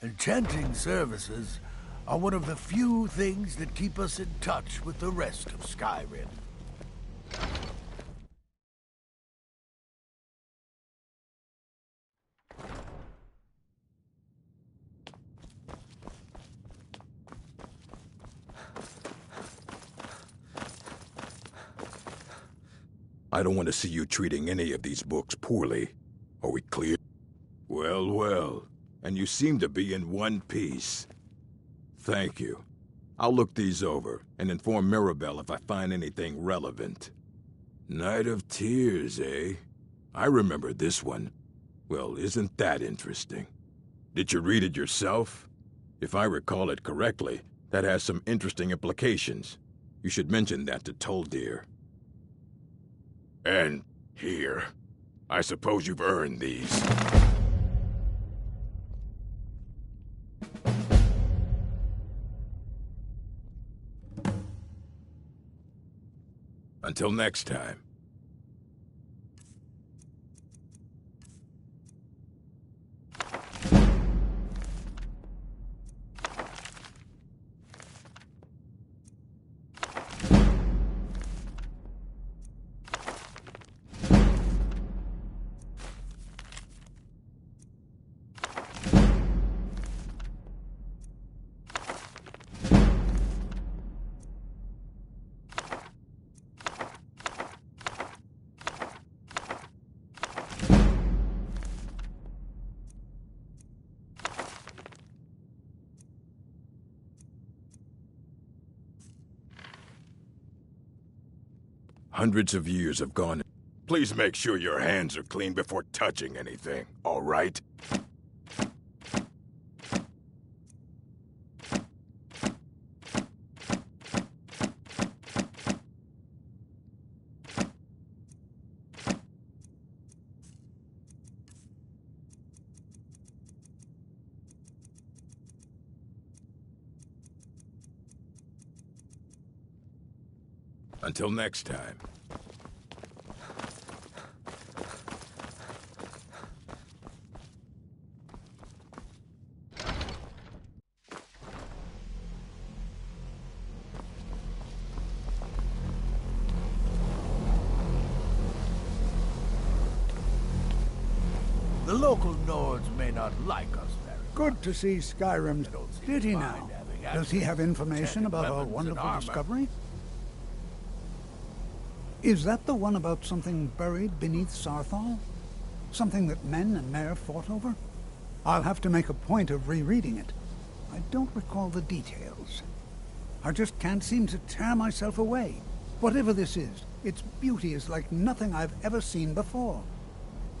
Enchanting services are one of the few things that keep us in touch with the rest of Skyrim. I don't want to see you treating any of these books poorly. Are we clear? Well, well. And you seem to be in one piece. Thank you. I'll look these over and inform Mirabelle if I find anything relevant. Night of Tears, eh? I remember this one. Well, isn't that interesting? Did you read it yourself? If I recall it correctly, that has some interesting implications. You should mention that to Toldir. And here. I suppose you've earned these. Until next time. Hundreds of years have gone. Please make sure your hands are clean before touching anything, all right? Until next time. The local Nords may not like us very Good to see Skyrim. Did he now? Does he have information about our wonderful discovery? Is that the one about something buried beneath Sarthal? Something that men and Mare fought over? I'll have to make a point of rereading it. I don't recall the details. I just can't seem to tear myself away. Whatever this is, its beauty is like nothing I've ever seen before.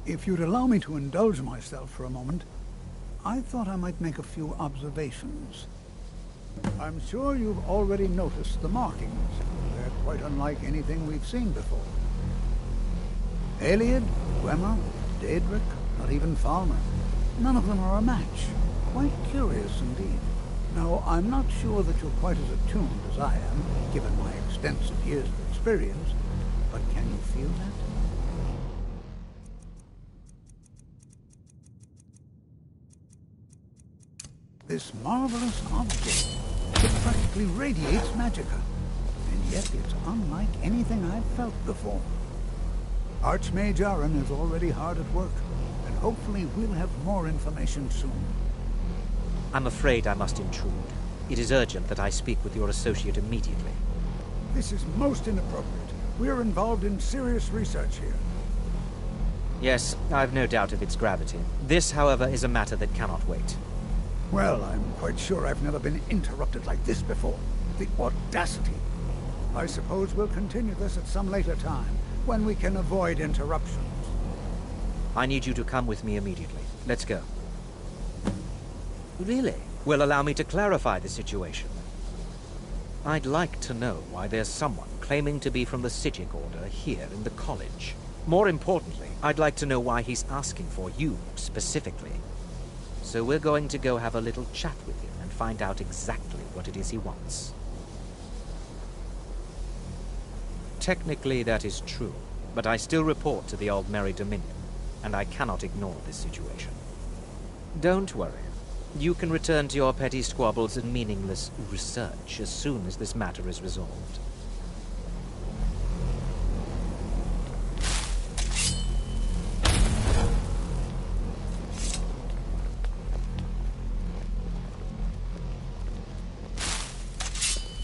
If you'd allow me to indulge myself for a moment, I thought I might make a few observations. I'm sure you've already noticed the markings. They're quite unlike anything we've seen before. Aliad, Gwemmer, Daedric, not even Falmer. None of them are a match. Quite curious indeed. Now, I'm not sure that you're quite as attuned as I am, given my extensive years of experience, but can you feel that? This marvelous object, it practically radiates magicka, and yet it's unlike anything I've felt before. Archmage Aaron is already hard at work, and hopefully we'll have more information soon. I'm afraid I must intrude. It is urgent that I speak with your associate immediately. This is most inappropriate. We're involved in serious research here. Yes, I've no doubt of its gravity. This, however, is a matter that cannot wait. Well, I'm quite sure I've never been interrupted like this before. The audacity. I suppose we'll continue this at some later time, when we can avoid interruptions. I need you to come with me immediately. Let's go. Really? Well, allow me to clarify the situation. I'd like to know why there's someone claiming to be from the Psijic Order here in the college. More importantly, I'd like to know why he's asking for you, specifically. So we're going to go have a little chat with him and find out exactly what it is he wants. Technically, that is true, but I still report to the Aldmeri Dominion, and I cannot ignore this situation. Don't worry. You can return to your petty squabbles and meaningless research as soon as this matter is resolved.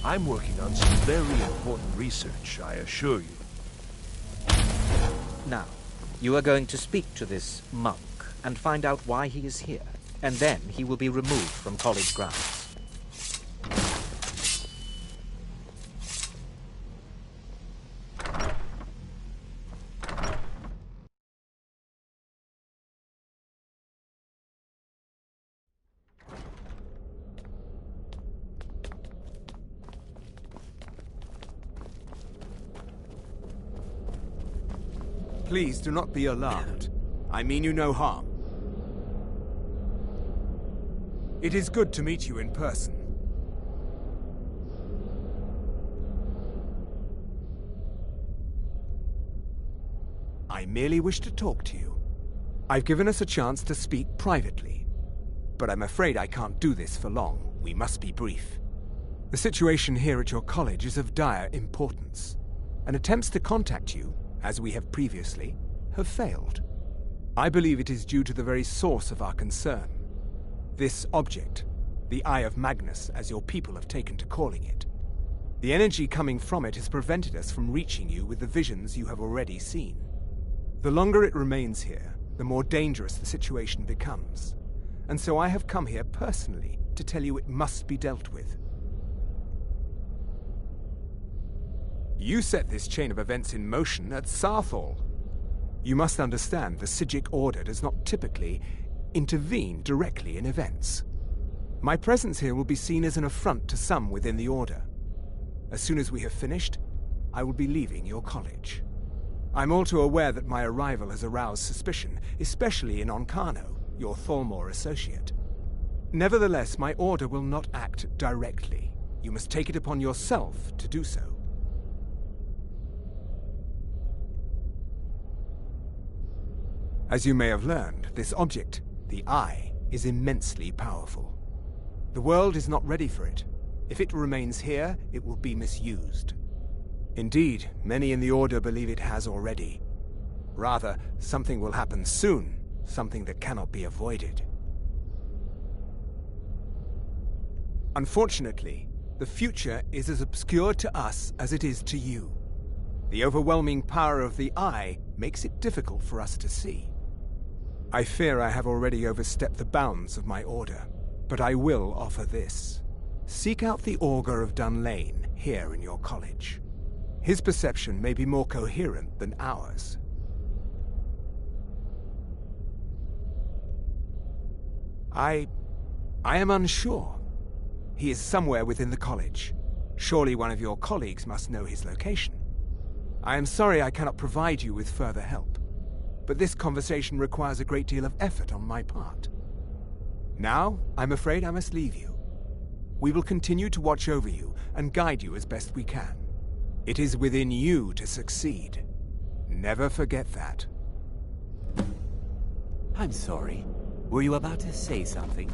I'm working on some very important research, I assure you. Now, you are going to speak to this monk and find out why he is here, and then he will be removed from college grounds. Please do not be alarmed. I mean you no harm. It is good to meet you in person. I merely wish to talk to you. I've given us a chance to speak privately, but I'm afraid I can't do this for long. We must be brief. The situation here at your college is of dire importance, and attempts to contact you, as we have previously, have failed. I believe it is due to the very source of our concern. This object, the Eye of Magnus, as your people have taken to calling it. The energy coming from it has prevented us from reaching you with the visions you have already seen. The longer it remains here, the more dangerous the situation becomes. And so I have come here personally to tell you it must be dealt with. You set this chain of events in motion at Sarthal. You must understand the Psijic Order does not typically intervene directly in events. My presence here will be seen as an affront to some within the Order. As soon as we have finished, I will be leaving your college. I'm all too aware that my arrival has aroused suspicion, especially in Onkano, your Thalmor associate. Nevertheless, my Order will not act directly. You must take it upon yourself to do so. As you may have learned, this object, the Eye, is immensely powerful. The world is not ready for it. If it remains here, it will be misused. Indeed, many in the Order believe it has already. Rather, something will happen soon, something that cannot be avoided. Unfortunately, the future is as obscure to us as it is to you. The overwhelming power of the Eye makes it difficult for us to see. I fear I have already overstepped the bounds of my Order, but I will offer this. Seek out the Augur of Dunlane here in your college. His perception may be more coherent than ours. I am unsure. He is somewhere within the college. Surely one of your colleagues must know his location. I am sorry I cannot provide you with further help, but this conversation requires a great deal of effort on my part. Now, I'm afraid I must leave you. We will continue to watch over you and guide you as best we can. It is within you to succeed. Never forget that. I'm sorry. Were you about to say something?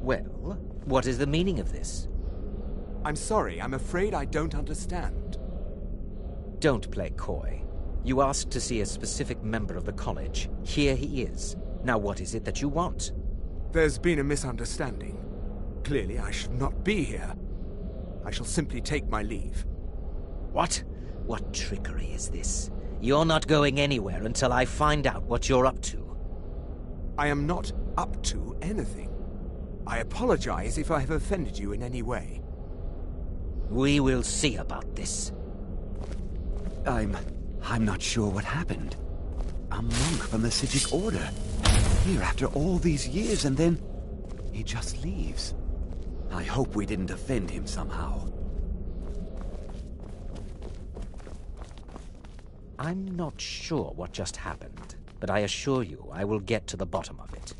Well, what is the meaning of this? I'm sorry, I'm afraid I don't understand. Don't play coy. You asked to see a specific member of the college. Here he is. Now what is it that you want? There's been a misunderstanding. Clearly I should not be here. I shall simply take my leave. What? What trickery is this? You're not going anywhere until I find out what you're up to. I am not up to anything. I apologize if I have offended you in any way. We will see about this. I'm I'm not sure what happened. A monk from the Sijic Order. Here after all these years, and then he just leaves. I hope we didn't offend him somehow. I'm not sure what just happened, but I assure you I will get to the bottom of it.